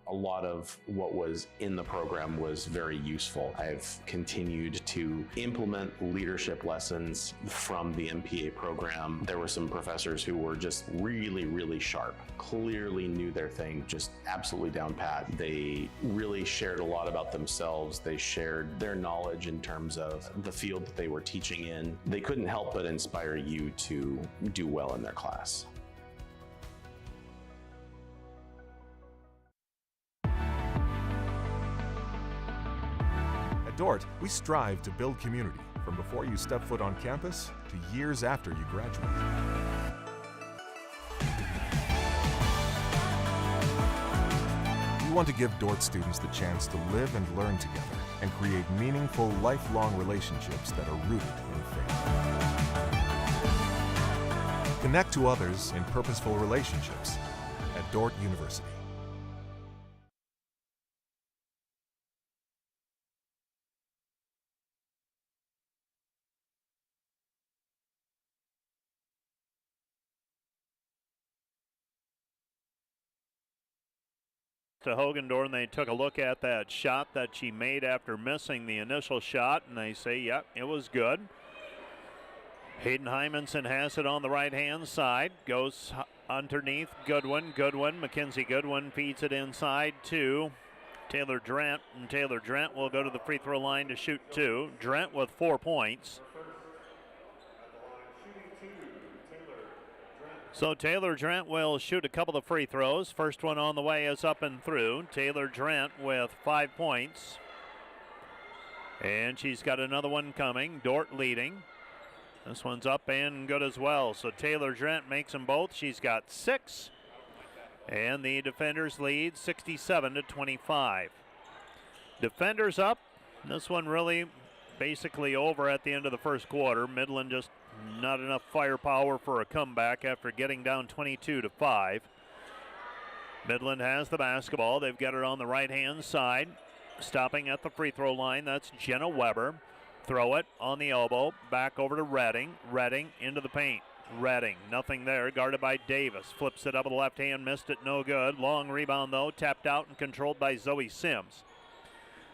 A lot of what was in the program was very useful. I've continued to implement leadership lessons from the MPA program. There were some professors who were just really, really sharp, clearly knew their thing, just absolutely down pat. They really shared a lot about themselves. They shared their knowledge in terms of the field that they were teaching in. They couldn't help but inspire you to do well in their class. At Dordt, we strive to build community from before you step foot on campus to years after you graduate. We want to give Dordt students the chance to live and learn together and create meaningful, lifelong relationships that are rooted in faith. Connect to others in purposeful relationships at Dordt University. To Hogendorn, they took a look at that shot that she made after missing the initial shot, and they say, yep, it was good. Hayden Hymanson has it on the right-hand side, goes underneath Goodwin. Mackenzie Goodwin feeds it inside to Taylor Drent, and Taylor Drent will go to the free throw line to shoot two. Drent with 4 points. So Taylor Drent will shoot a couple of free throws. First one on the way is up and through. Taylor Drent with 5 points. And she's got another one coming. Dordt leading. This one's up and good as well. So Taylor Drent makes them both. She's got 6. And the defenders lead 67-25. Defenders up. This one really basically over at the end of the first quarter. Midland just not enough firepower for a comeback after getting down 22-5. Midland has the basketball. They've got it on the right-hand side. Stopping at the free throw line, that's Jenna Weber. Throw it on the elbow. Back over to Redding. Redding into the paint. Redding, nothing there. Guarded by Davis. Flips it up with the left hand. Missed it, no good. Long rebound, though. Tapped out and controlled by Zoe Sims.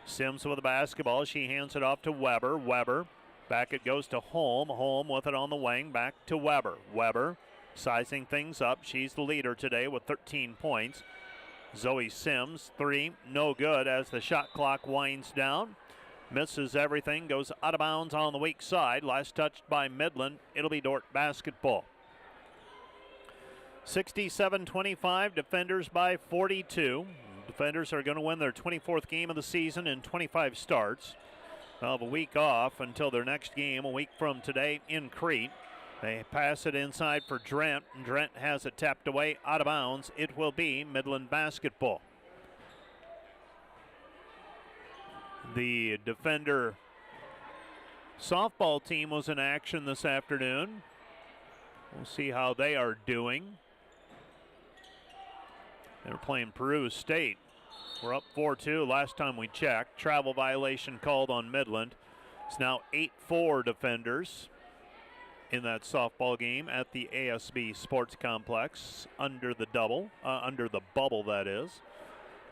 Sims with the basketball. She hands it off to Weber. Weber. Back it goes to Holm. Holm with it on the wing. Back to Weber. Weber sizing things up. She's the leader today with 13 points. Zoe Sims, 3, no good as the shot clock winds down. Misses everything, goes out of bounds on the weak side. Last touched by Midland. It'll be Dordt basketball. 67-25, defenders by 42. Defenders are going to win their 24th game of the season in 25 starts. They'll have a week off until their next game a week from today in Crete. They pass it inside for Drent, and Drent has it tapped away out of bounds. It will be Midland basketball. The defender softball team was in action this afternoon. We'll see how they are doing. They're playing Peru State. We're up 4-2 last time we checked. Travel violation called on Midland. It's now 8-4 defenders in that softball game at the ASB Sports Complex under the bubble that is.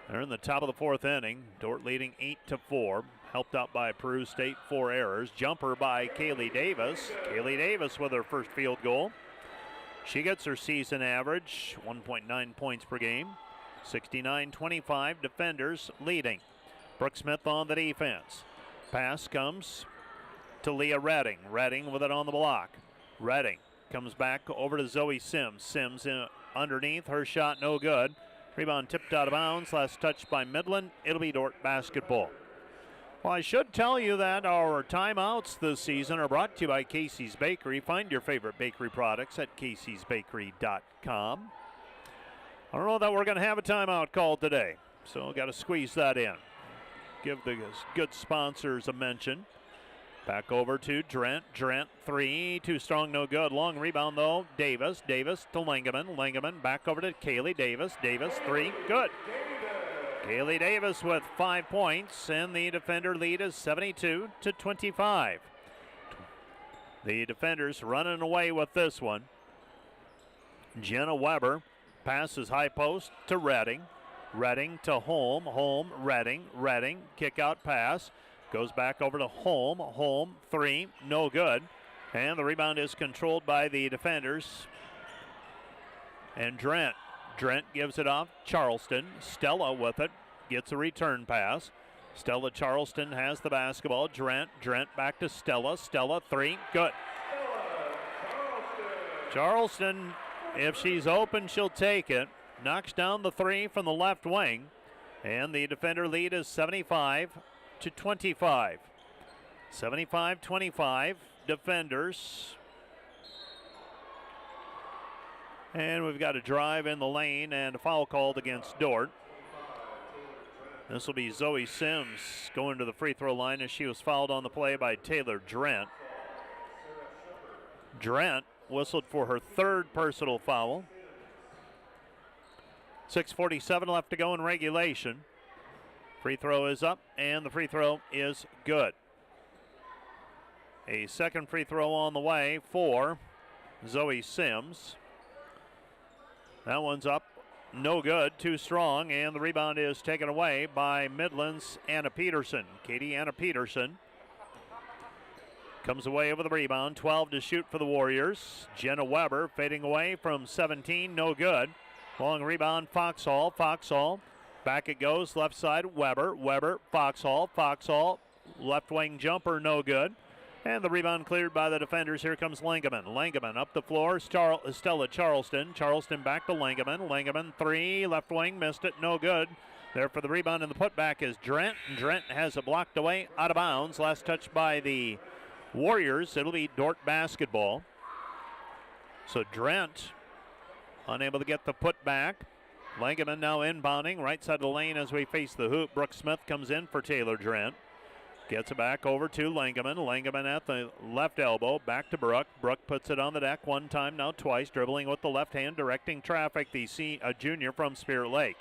They're in the top of the fourth inning. Dordt leading 8-4. helped out by Peru State, 4 errors. Jumper by Kaylee Davis. Kaylee Davis with her first field goal. She gets her season average, 1.9 points per game. 69-25, defenders leading. Brooke Smith on the defense. Pass comes to Leah Redding. Redding with it on the block. Redding comes back over to Zoe Sims. Sims underneath, her shot no good. Rebound tipped out of bounds. Last touch by Midland. It'll be Dordt basketball. Well, I should tell you that our timeouts this season are brought to you by Casey's Bakery. Find your favorite bakery products at caseysbakery.com. I don't know that we're going to have a timeout call today, so got to squeeze that in. Give the good sponsors a mention. Back over to Drent. Drent, 3, too strong, no good. Long rebound, though. Davis. Davis to Lingaman. Lingaman back over to Kaylee Davis. Davis, 3, good. Kaylee Davis with 5 points, and the defender lead is 72-25. The defenders running away with this one. Jenna Weber passes high post to Redding. Redding to Holm. Holm, Redding. Redding, kick out pass. Goes back over to Holm. Holm, 3, no good. And the rebound is controlled by the defenders. And Drent. Drent gives it off. Charleston. Stella with it. Gets a return pass. Stella Charleston has the basketball. Drent. Drent back to Stella. Stella, 3, good. Charleston, if she's open, she'll take it. Knocks down the 3 from the left wing. And the defender lead is 75-25. 75-25, defenders. And we've got a drive in the lane and a foul called against Dordt. This will be Zoe Sims going to the free throw line as she was fouled on the play by Taylor Drent. Drent whistled for her 3rd personal foul. 6:47 left to go in regulation. Free throw is up, and the free throw is good. A second free throw on the way for Zoe Sims. That one's up, no good, too strong, and the rebound is taken away by Midland's Anna Peterson. Katie Anna Peterson comes away with the rebound, 12 to shoot for the Warriors. Jenna Weber fading away from 17, no good. Long rebound, Foxhall. Foxhall. Back it goes, left side, Weber. Weber, Foxhall. Foxhall, left wing jumper, no good. And the rebound cleared by the defenders. Here comes Langeman. Langeman up the floor, Stella Charleston. Charleston back to Langeman. Langeman, 3, left wing, missed it, no good. There for the rebound and the putback is Drent. Drent has it blocked away, out of bounds. Last touch by the Warriors. It'll be Dordt basketball. So Drent unable to get the putback. Langeman now inbounding right side of the lane as we face the hoop. Brooke Smith comes in for Taylor Drent. Gets it back over to Langeman. Langeman at the left elbow. Back to Brooke. Brooke puts it on the deck one time, now twice. Dribbling with the left hand, directing traffic. The junior from Spirit Lake.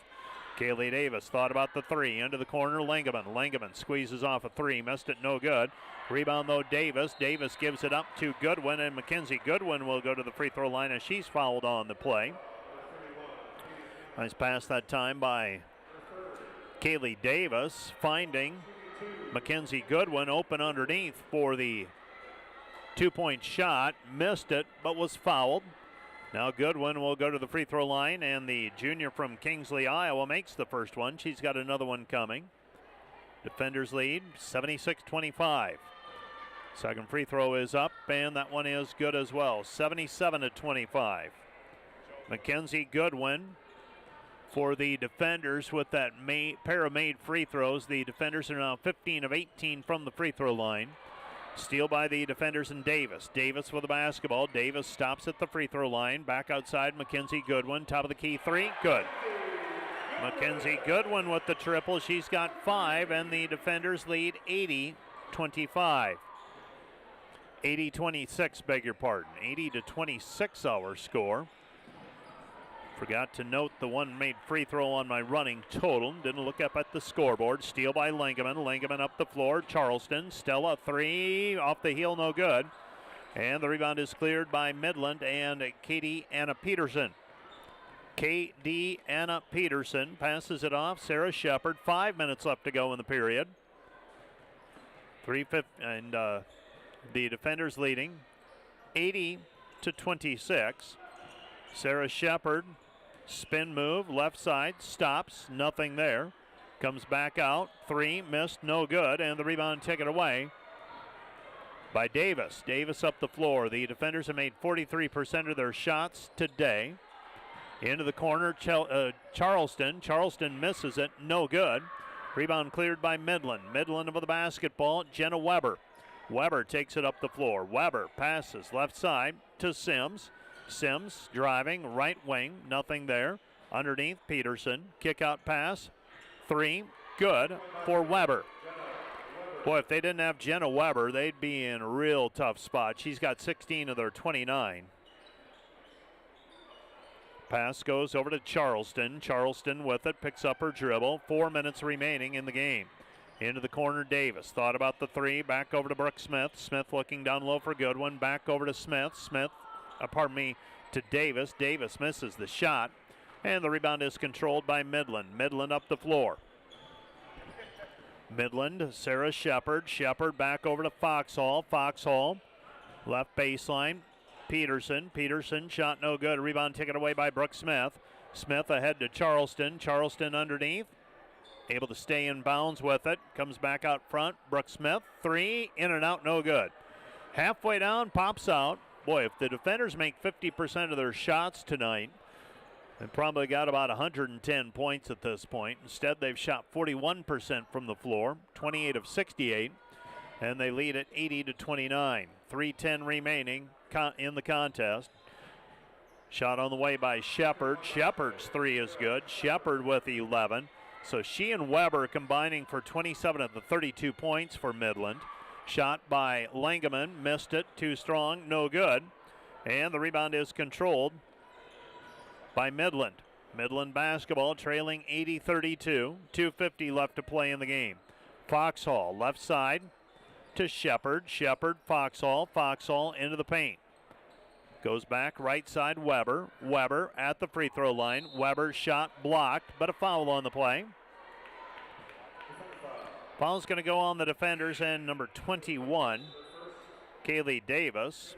Kaylee Davis thought about the 3. Into the corner, Langeman. Langeman squeezes off a 3. Missed it, no good. Rebound, though, Davis. Davis gives it up to Goodwin, and Mackenzie Goodwin will go to the free throw line as she's fouled on the play. Nice pass that time by Kaylee Davis, finding Mackenzie Goodwin open underneath for the 2-point shot. Missed it, but was fouled. Now Goodwin will go to the free throw line, and the junior from Kingsley, Iowa makes the first one. She's got another one coming. Defenders lead, 76-25. Second free throw is up, and that one is good as well, 77-25. Mackenzie Goodwin for the defenders with that pair of made free throws. The defenders are now 15 of 18 from the free throw line. Steal by the defenders and Davis. Davis with the basketball. Davis stops at the free throw line. Back outside, Mackenzie Goodwin. Top of the key, 3. Good. Mackenzie Goodwin with the triple. She's got 5, and the defenders lead 80-25. 80-26, beg your pardon. 80-26 our score. Forgot to note the one made free throw on my running total. Didn't look up at the scoreboard. Steal by Langeman. Langeman up the floor. Charleston. Stella, 3. Off the heel, no good. And the rebound is cleared by Midland and Katie Anna Peterson. K.D. Anna Peterson passes it off. Sarah Shepard. 5 minutes left to go in the period. The defenders leading 80-26. Sarah Shepard, spin move, left side, stops, nothing there. Comes back out, 3, missed, no good, and the rebound taken away by Davis. Davis up the floor. The defenders have made 43% of their shots today. Into the corner, Charleston. Charleston misses it, no good. Rebound cleared by Midland. Midland over the basketball, Jenna Weber. Weber takes it up the floor. Weber passes left side to Sims. Sims driving, right wing, nothing there. Underneath, Peterson. Kick out pass, 3, good for Weber. Boy, if they didn't have Jenna Weber, they'd be in a real tough spot. She's got 16 of their 29. Pass goes over to Charleston. Charleston with it, picks up her dribble. 4 minutes remaining in the game. Into the corner, Davis. Thought about the 3, back over to Brooke Smith. Smith looking down low for Goodwin. Back over to Smith. To Davis. Davis misses the shot. And the rebound is controlled by Midland. Midland up the floor. Midland, Sarah Shepard. Shepard back over to Foxhall. Foxhall, left baseline. Peterson. Peterson, shot no good. Rebound taken away by Brooke Smith. Smith ahead to Charleston. Charleston underneath. Able to stay in bounds with it. Comes back out front. Brooke Smith, 3, in and out, no good. Halfway down, pops out. Boy, if the defenders make 50% of their shots tonight, they probably got about 110 points at this point. Instead, they've shot 41% from the floor, 28 of 68, and they lead at 80-29. 3:10 remaining in the contest. Shot on the way by Shepard. Shepard's 3 is good. Shepard with 11. So she and Weber combining for 27 of the 32 points for Midland. Shot by Langeman, missed it, too strong, no good. And the rebound is controlled by Midland. Midland basketball trailing 80-32. 2:50 left to play in the game. Foxhall left side to Shepard. Shepard, Foxhall. Foxhall into the paint. Goes back right side, Weber. Weber at the free throw line. Weber's shot blocked, but a foul on the play. Foul's going to go on the defenders and number 21, Kaylee Davis.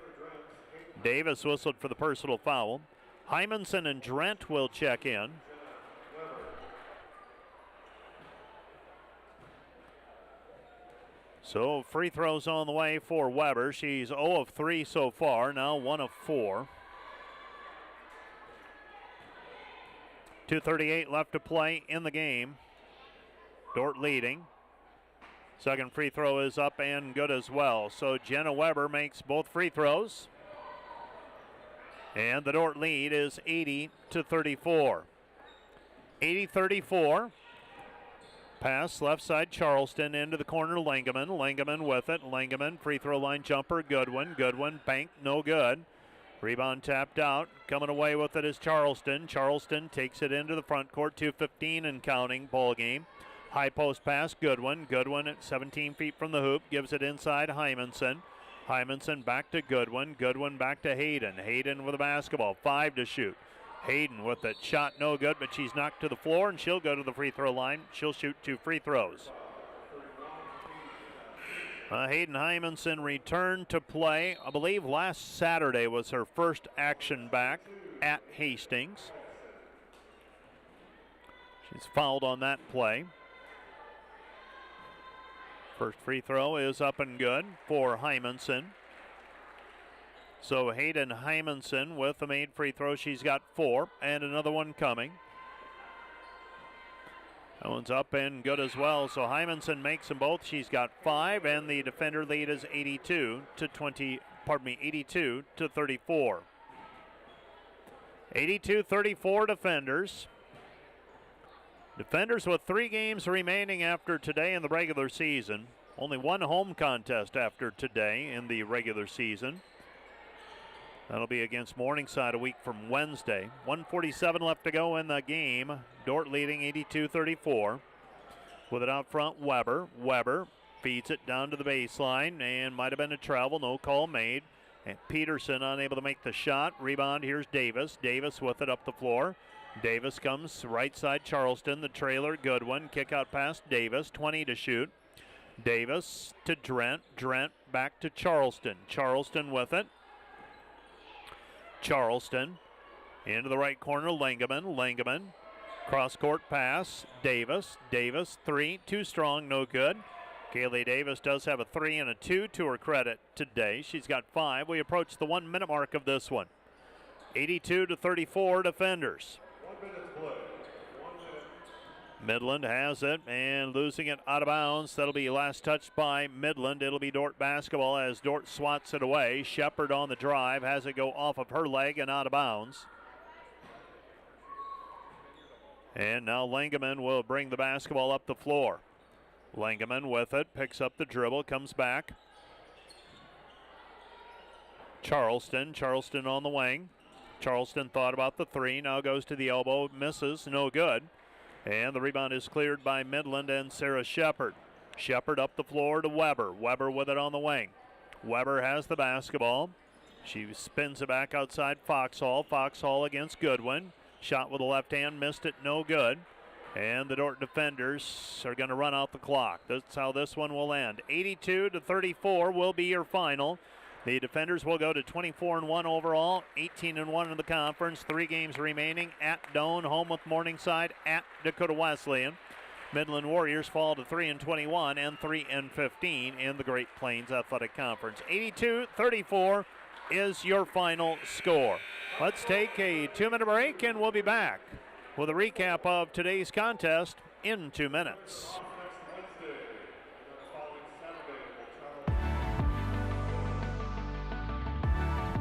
Davis whistled for the personal foul. Hymanson and Drent will check in. So free throws on the way for Weber. She's 0 of 3 so far, now 1 of 4. 2:38 left to play in the game. Dordt leading. Second free throw is up and good as well. So Jenna Weber makes both free throws. And the Dordt lead is 80-34. 80-34. Pass left side, Charleston into the corner, Langeman. Langeman with it. Langeman, free throw line jumper, Goodwin. Goodwin, bank, no good. Rebound tapped out. Coming away with it is Charleston. Charleston takes it into the front court, 2:15 and counting, ball game. High post pass, Goodwin. Goodwin at 17 feet from the hoop, gives it inside, Hymanson. Hymanson back to Goodwin. Goodwin back to Hayden. Hayden with a basketball, 5 to shoot. Hayden with it, shot no good, but she's knocked to the floor, and she'll go to the free throw line. She'll shoot 2 free throws. Hayden Hymanson returned to play. I believe last Saturday was her first action back at Hastings. She's fouled on that play. First free throw is up and good for Hymanson. So Hayden Hymanson with the made free throw. She's got 4 and another one coming. That one's up and good as well. So Hymanson makes them both. She's got 5 and the defender lead is 82-34. 82-34 defenders. Defenders with 3 games remaining after today in the regular season. Only 1 home contest after today in the regular season. That'll be against Morningside a week from Wednesday. 1:47 left to go in the game. Dordt leading 82-34. With it out front, Weber. Weber feeds it down to the baseline and might have been a travel. No call made. And Peterson unable to make the shot. Rebound, here's Davis. Davis with it up the floor. Davis comes right side, Charleston. The trailer, Goodwin. Kick out past Davis. 20 to shoot. Davis to Drent. Drent back to Charleston. Charleston with it. Charleston into the right corner. Langeman. Cross-court pass. Davis. Davis, 3. Too strong, no good. Kaylee Davis does have a 3 and a 2 to her credit today. She's got 5. We approach the 1 minute mark of this one. 82-34 Defenders. 1 minute play. 1 minute. Midland has it and losing it out of bounds. That'll be last touched by Midland. It'll be Dordt basketball as Dordt swats it away. Shepard on the drive has it go off of her leg and out of bounds. And now Langeman will bring the basketball up the floor. Langeman with it, picks up the dribble, comes back. Charleston on the wing. Charleston thought about the 3, now goes to the elbow, misses, no good. And the rebound is cleared by Midland and Sarah Shepard. Shepard up the floor to Weber. Weber with it on the wing. Weber has the basketball. She spins it back outside Foxhall. Foxhall against Goodwin. Shot with the left hand, missed it, no good. And the Dordt defenders are going to run out the clock. That's how this one will end. 82-34 will be your final. The defenders will go to 24-1 overall, 18-1 in the conference. 3 games remaining at Doane, home with Morningside, at Dakota Wesleyan. Midland Warriors fall to 3-21 and 3-15 in the Great Plains Athletic Conference. 82-34 is your final score. Let's take a 2-minute break and we'll be back with a recap of today's contest in 2 minutes.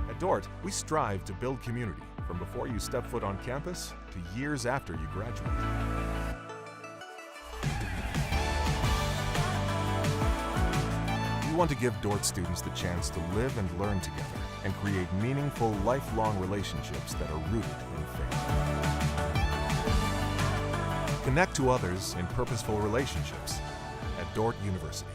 At Dordt, we strive to build community from before you step foot on campus to years after you graduate. We want to give Dordt students the chance to live and learn together and create meaningful, lifelong relationships that are rooted in faith. Connect to others in purposeful relationships at Dordt University.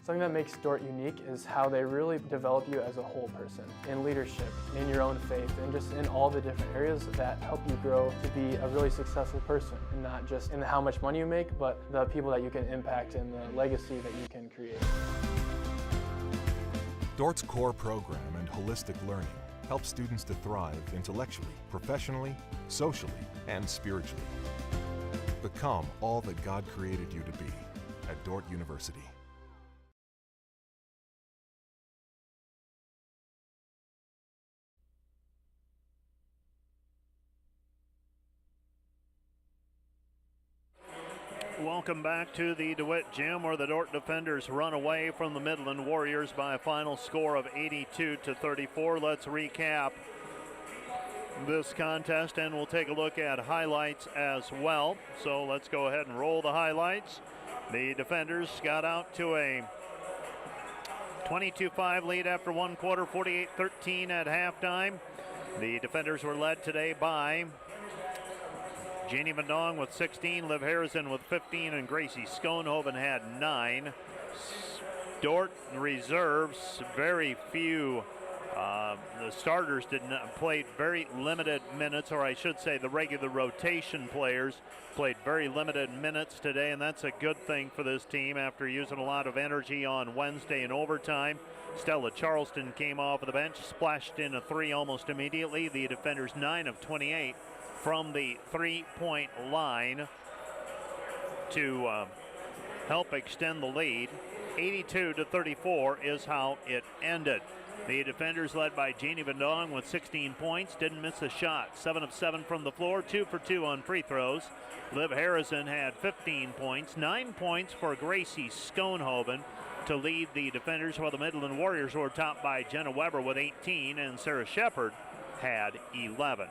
Something that makes Dordt unique is how they really develop you as a whole person, in leadership, in your own faith, and just in all the different areas that help you grow to be a really successful person, and not just in how much money you make, but the people that you can impact and the legacy that you can create. Dordt's core program and holistic learning helps students to thrive intellectually, professionally, socially, and spiritually. Become all that God created you to be at Dordt University. Welcome back to the DeWitt Gym, where the Dordt defenders run away from the Midland Warriors by a final score of 82-34. Let's recap this contest and we'll take a look at highlights as well. So let's go ahead and roll the highlights. The defenders got out to a 22-5 lead after one quarter, 48-13 at halftime. The defenders were led today by Janie Vandong with 16, Liv Harrison with 15, and Gracie Schoenhoven had 9. Dordt reserves, very few. The starters played very limited minutes, or I should say the regular rotation players played very limited minutes today, and that's a good thing for this team after using a lot of energy on Wednesday in overtime. Stella Charleston came off of the bench, splashed in a 3 almost immediately. The defenders 9 of 28 from the 3-point line. to help extend the lead. 82-34 is how it ended. The defenders led by Jeannie Van Dong with 16 points, didn't miss a shot. 7 of 7 from the floor, 2 for 2 on free throws. Liv Harrison had 15 points, 9 points for Gracie Schoenhoven to lead the defenders, while the Midland Warriors were topped by Jenna Weber with 18 and Sarah Shepard had 11.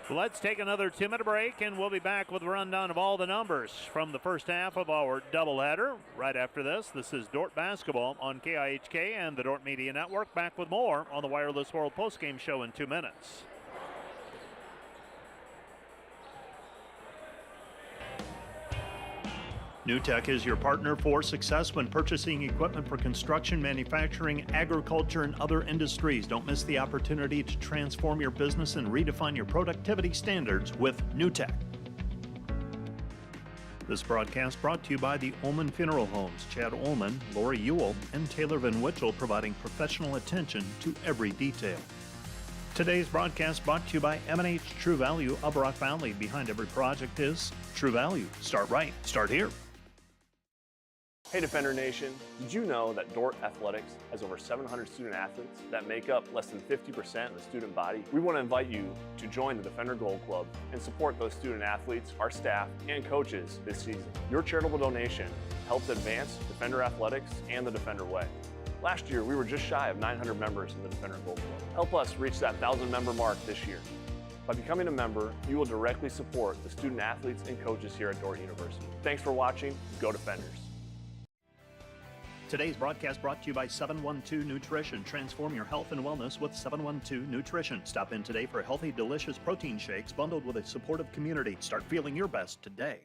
Let's take another 2-minute break, and we'll be back with a rundown of all the numbers from the first half of our doubleheader. Right after this, this is Dordt basketball on KIHK and the Dordt Media Network. Back with more on the Wireless World postgame show in 2 minutes. NewTek is your partner for success when purchasing equipment for construction, manufacturing, agriculture, and other industries. Don't miss the opportunity to transform your business and redefine your productivity standards with NewTek. This broadcast brought to you by the Ullman Funeral Homes. Chad Ullman, Lori Ewell, and Taylor Van Witchell providing professional attention to every detail. Today's broadcast brought to you by M&H True Value of Rock Valley. Behind every project is True Value. Start right. Start here. Hey Defender Nation, did you know that Dordt Athletics has over 700 student athletes that make up less than 50% of the student body? We want to invite you to join the Defender Gold Club and support those student athletes, our staff, and coaches this season. Your charitable donation helps advance Defender Athletics and the Defender Way. Last year, we were just shy of 900 members in the Defender Gold Club. Help us reach that 1,000 member mark this year. By becoming a member, you will directly support the student athletes and coaches here at Dordt University. Thanks for watching. Go Defenders. Today's broadcast brought to you by 712 Nutrition. Transform your health and wellness with 712 Nutrition. Stop in today for healthy, delicious protein shakes bundled with a supportive community. Start feeling your best today.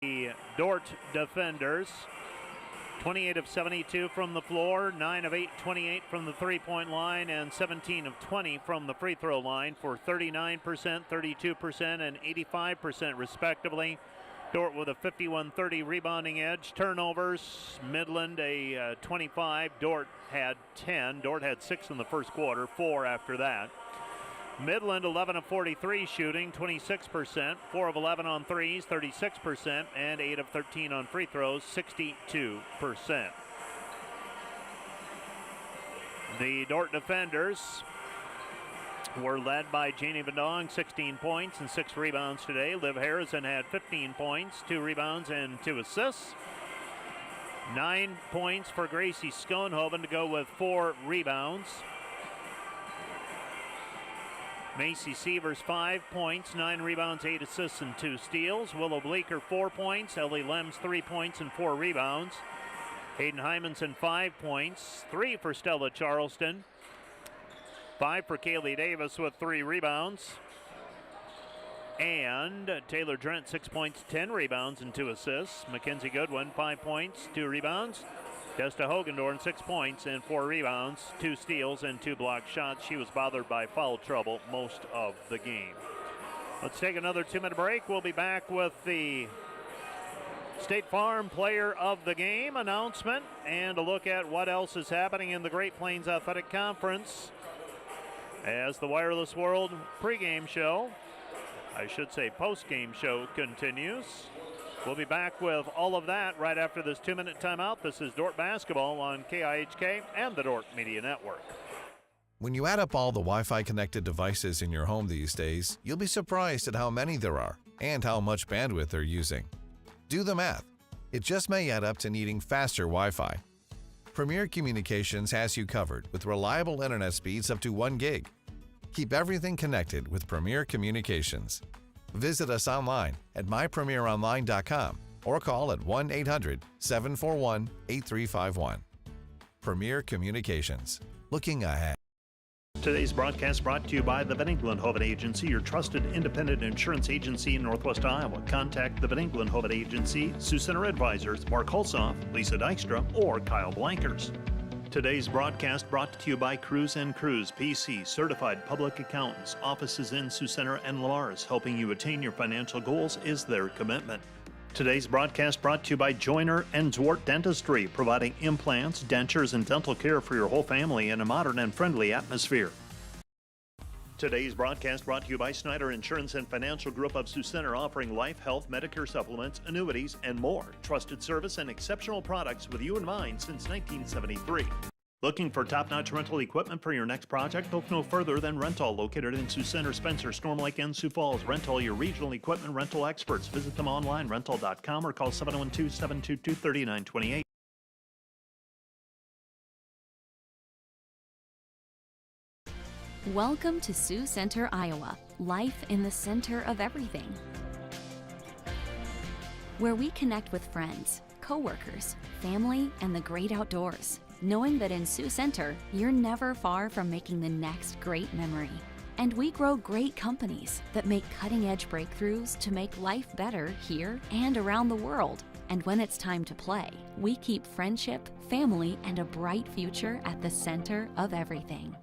The Dordt defenders, 28 of 72 from the floor, 9 of 8, 28 from the three-point line, and 17 of 20 from the free throw line for 39%, 32%, and 85% respectively. Dordt with a 51-30 rebounding edge. Turnovers, Midland a 25. Dordt had 10. Dordt had 6 in the first quarter, 4 after that. Midland 11 of 43 shooting, 26%, 4 of 11 on threes, 36%, and 8 of 13 on free throws, 62%. The Dordt defenders were led by Jeannie Van Dong, 16 points and 6 rebounds today. Liv Harrison had 15 points, 2 rebounds, and 2 assists. 9 points for Gracie Schoenhoven to go with 4 rebounds. Macy Sievers 5 points, 9 rebounds, 8 assists, and 2 steals. Willow Bleeker 4 points, Ellie Lems 3 points and 4 rebounds. Hayden Hymanson 5 points, 3 for Stella Charleston, 5 for Kaylee Davis with 3 rebounds. And Taylor Drent 6 points, 10 rebounds, and 2 assists. Mackenzie Goodwin 5 points, 2 rebounds. Desta Hogendorn 6 points and 4 rebounds, 2 steals, and 2 blocked shots. She was bothered by foul trouble most of the game. Let's take another 2-minute break. We'll be back with the State Farm Player of the Game announcement and a look at what else is happening in the Great Plains Athletic Conference as the Wireless World pregame show, I should say postgame show, continues. We'll be back with all of that right after this 2-minute timeout. This is Dordt basketball on KIHK and the Dordt Media Network. When you add up all the Wi-Fi connected devices in your home these days, you'll be surprised at how many there are and how much bandwidth they're using. Do the math. It just may add up to needing faster Wi-Fi. Premier Communications has you covered with reliable internet speeds up to 1 gig. Keep everything connected with Premier Communications. Visit us online at mypremieronline.com or call at 1-800-741-8351. Premier Communications. Looking ahead. Today's broadcast brought to you by the Van Engelen Agency, your trusted independent insurance agency in Northwest Iowa. Contact the Van Engelen Agency, Sioux Center Advisors, Mark Hulsoff, Lisa Dykstra, or Kyle Blankers. Today's broadcast brought to you by Cruz & Cruz, PC, certified public accountants, offices in Sioux Center and Lars. Helping you attain your financial goals is their commitment. Today's broadcast brought to you by Joyner and Dordt Dentistry, providing implants, dentures, and dental care for your whole family in a modern and friendly atmosphere. Today's broadcast brought to you by Snyder Insurance and Financial Group of Sioux Center, offering life, health, Medicare supplements, annuities, and more. Trusted service and exceptional products with you in mind since 1973. Looking for top-notch rental equipment for your next project? Look no further than Rental, located in Sioux Center, Spencer, Storm Lake, and Sioux Falls. Rental, your regional equipment rental experts. Visit them online, rental.com, or call 712-722-3928. Welcome to Sioux Center, Iowa. Life in the center of everything. Where we connect with friends, coworkers, family, and the great outdoors. Knowing that in Sioux Center, you're never far from making the next great memory. And we grow great companies that make cutting-edge breakthroughs to make life better here and around the world. And when it's time to play, we keep friendship, family, and a bright future at the center of everything.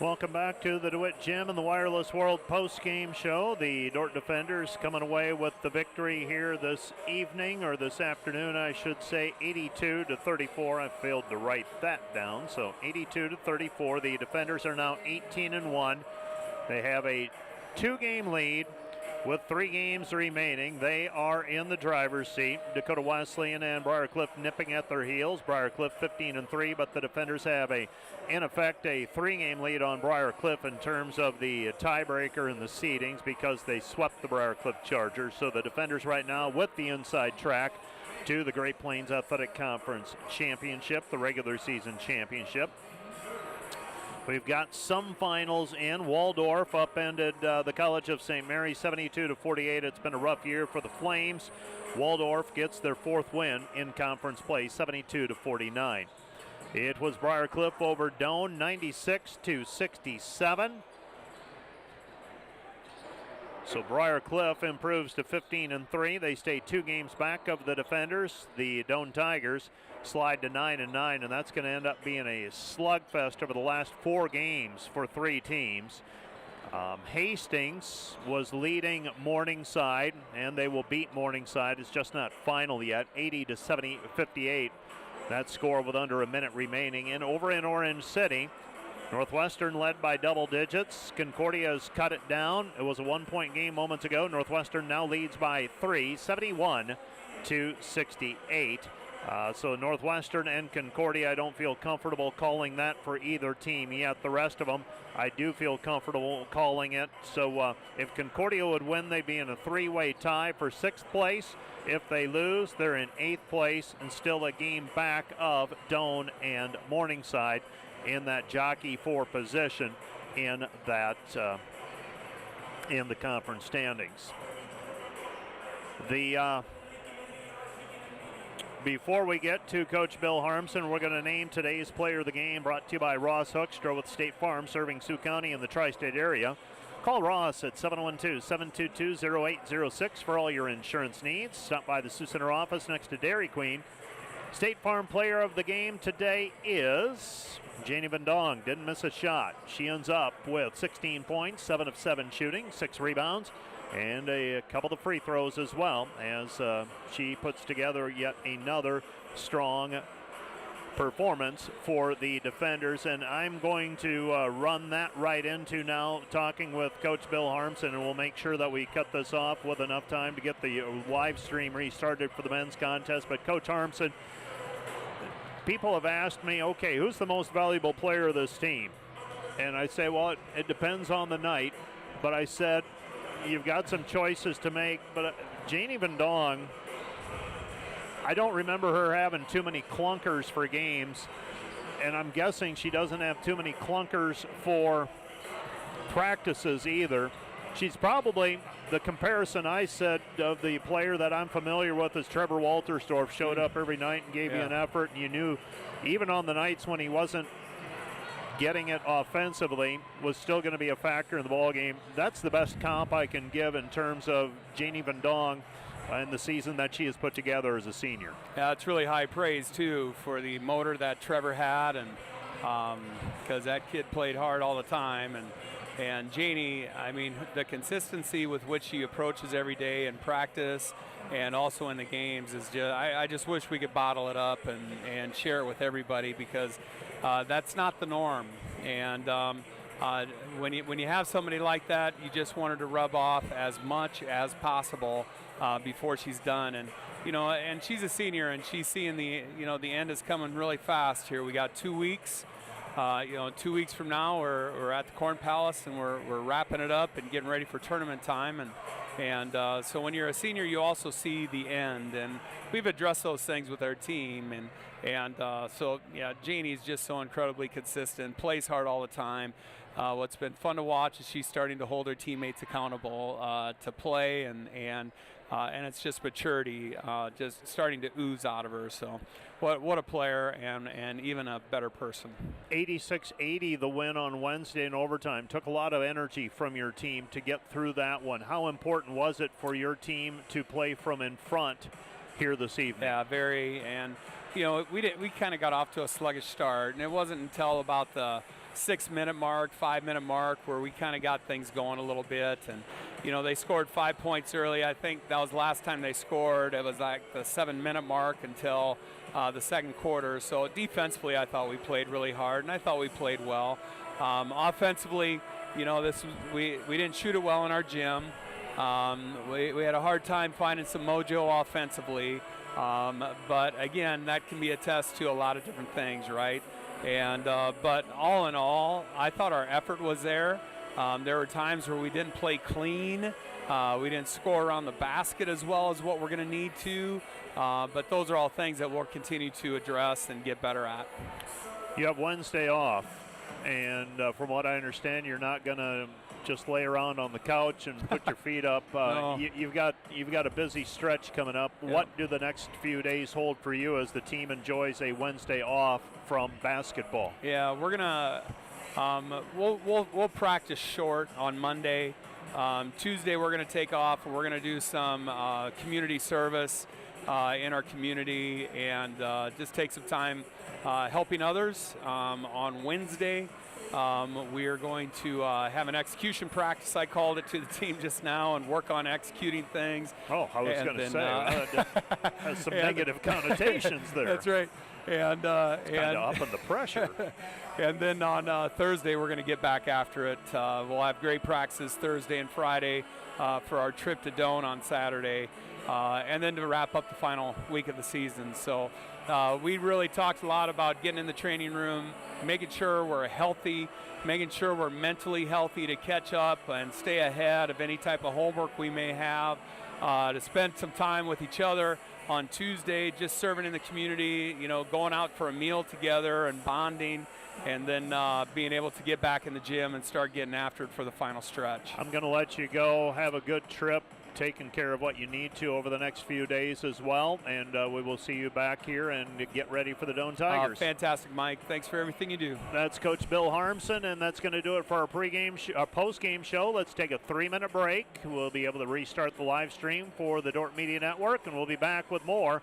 Welcome back to the DeWitt Gym and the Wireless World post-game show. The Dordt Defenders coming away with the victory here this evening, or this afternoon, I should say, 82-34. I failed to write that down. So 82-34. The Defenders are now 18-1. They have a 2-game lead with 3 games remaining. They are in the driver's seat. Dakota Wesleyan and Briarcliff nipping at their heels. Briarcliff 15-3, but the Defenders have in effect a 3-game lead on Briarcliff in terms of the tiebreaker and the seedings, because they swept the Briarcliff Chargers. So the Defenders right now with the inside track to the Great Plains Athletic Conference Championship, the regular season championship. We've got some finals in. Waldorf upended the College of St. Mary 72-48. It's been a rough year for the Flames. Waldorf gets their 4th win in conference play, 72-49. It was Briarcliff over Doane, 96-67. So Briarcliff improves to 15-3. They stay 2 games back of the Defenders. The Doane Tigers slide to 9-9, and that's going to end up being a slugfest over the last 4 games for 3 teams. Hastings was leading Morningside, and they will beat Morningside. It's just not final yet, 80-58. That score with under a minute remaining. And over in Orange City, Northwestern led by double digits. Concordia has cut it down. It was a 1-point game moments ago. Northwestern now leads by 3, 71-68. So Northwestern and Concordia, I don't feel comfortable calling that for either team yet. The rest of them, I do feel comfortable calling it. So if Concordia would win, they'd be in a 3-way tie for 6th place. If they lose, they're in 8th place and still a game back of Doane and Morningside in that jockey for position in that in the conference standings. Before we get to Coach Bill Harmson, we're going to name today's player of the game, brought to you by Ross Hoekstra with State Farm, serving Sioux County and the tri-state area. Call Ross at 712-722-0806 for all your insurance needs. Stop by the Sioux Center office next to Dairy Queen. State Farm player of the game today is Janie Van Dong. Didn't miss a shot. She ends up with 16 points, 7 of 7 shooting, 6 rebounds, and a couple of free throws as well, as she puts together yet another strong performance for the Defenders. And I'm going to run that right into now talking with Coach Bill Harmson, and we'll make sure that we cut this off with enough time to get the live stream restarted for the men's contest. But Coach Harmson, people have asked me, okay, who's the most valuable player of this team? And I say, well, it depends on the night. But I said, you've got some choices to make, but Janie Vendong, I don't remember her having too many clunkers for games, and I'm guessing she doesn't have too many clunkers for practices either. She's probably, the comparison I said of the player that I'm familiar with is Trevor Waltersdorf, showed up every night and gave you an effort, and you knew even on the nights when he wasn't getting it offensively was still going to be a factor in the ball game. That's the best comp I can give in terms of Janie Vendong and the season that she has put together as a senior. Yeah, it's really high praise too for the motor that Trevor had, and because that kid played hard all the time, and Janie, I mean, the consistency with which she approaches every day in practice and also in the games is just, I just wish we could bottle it up and share it with everybody, because that's not the norm. And when you have somebody like that, you just want her to rub off as much as possible before she's done. And and she's a senior, and she's seeing the end is coming really fast here. We got 2 weeks. 2 weeks from now, we're at the Corn Palace, and we're wrapping it up and getting ready for tournament time. And so when you're a senior, you also see the end, and we've addressed those things with our team. And so yeah, Janie's just so incredibly consistent, plays hard all the time. What's been fun to watch is she's starting to hold her teammates accountable to play, and it's just maturity just starting to ooze out of her. So what a player, and even a better person. 86-80 the win on Wednesday in overtime. Took a lot of energy from your team to get through that one. How important was it for your team to play from in front here this evening? Yeah, very. And we kind of got off to a sluggish start, and it wasn't until about the 6-minute mark, 5-minute mark, where we kind of got things going a little bit. And they scored 5 points early. I think that was the last time they scored. It was like the 7-minute mark until the second quarter. So defensively, I thought we played really hard, and I thought we played well. Offensively, we didn't shoot it well in our gym. We had a hard time finding some mojo offensively. But again, that can be a test to a lot of different things, right? And but all in all, I thought our effort was there. There were times where we didn't play clean. We didn't score around the basket as well as what we're going to need to. But those are all things that we'll continue to address and get better at. You have Wednesday off, and from what I understand, you're not going to just lay around on the couch and put your feet up. No. You've got a busy stretch coming up. Yeah. What do the next few days hold for you as the team enjoys a Wednesday off from basketball? Yeah, we're gonna we'll practice short on Monday. Tuesday we're gonna take off, and we're gonna do some community service in our community, and just take some time helping others. On Wednesday, we are going to have an execution practice, I called it, to the team just now, and work on executing things. Oh, I was going to say, that has some negative connotations there. That's right. And upping the pressure. And then on Thursday, we're going to get back after it. We'll have great practices Thursday and Friday for our trip to Dordt on Saturday, and then to wrap up the final week of the season. So we really talked a lot about getting in the training room, making sure we're healthy, making sure we're mentally healthy to catch up and stay ahead of any type of homework we may have, to spend some time with each other on Tuesday, just serving in the community, going out for a meal together and bonding, and then being able to get back in the gym and start getting after it for the final stretch. I'm going to let you go. Have a good trip, taking care of what you need to over the next few days as well, and we will see you back here and get ready for the Doane Tigers. Fantastic, Mike. Thanks for everything you do. That's Coach Bill Harmson, and that's going to do it for our post-game show. Let's take a 3-minute break. We'll be able to restart the live stream for the Dordt Media Network, and we'll be back with more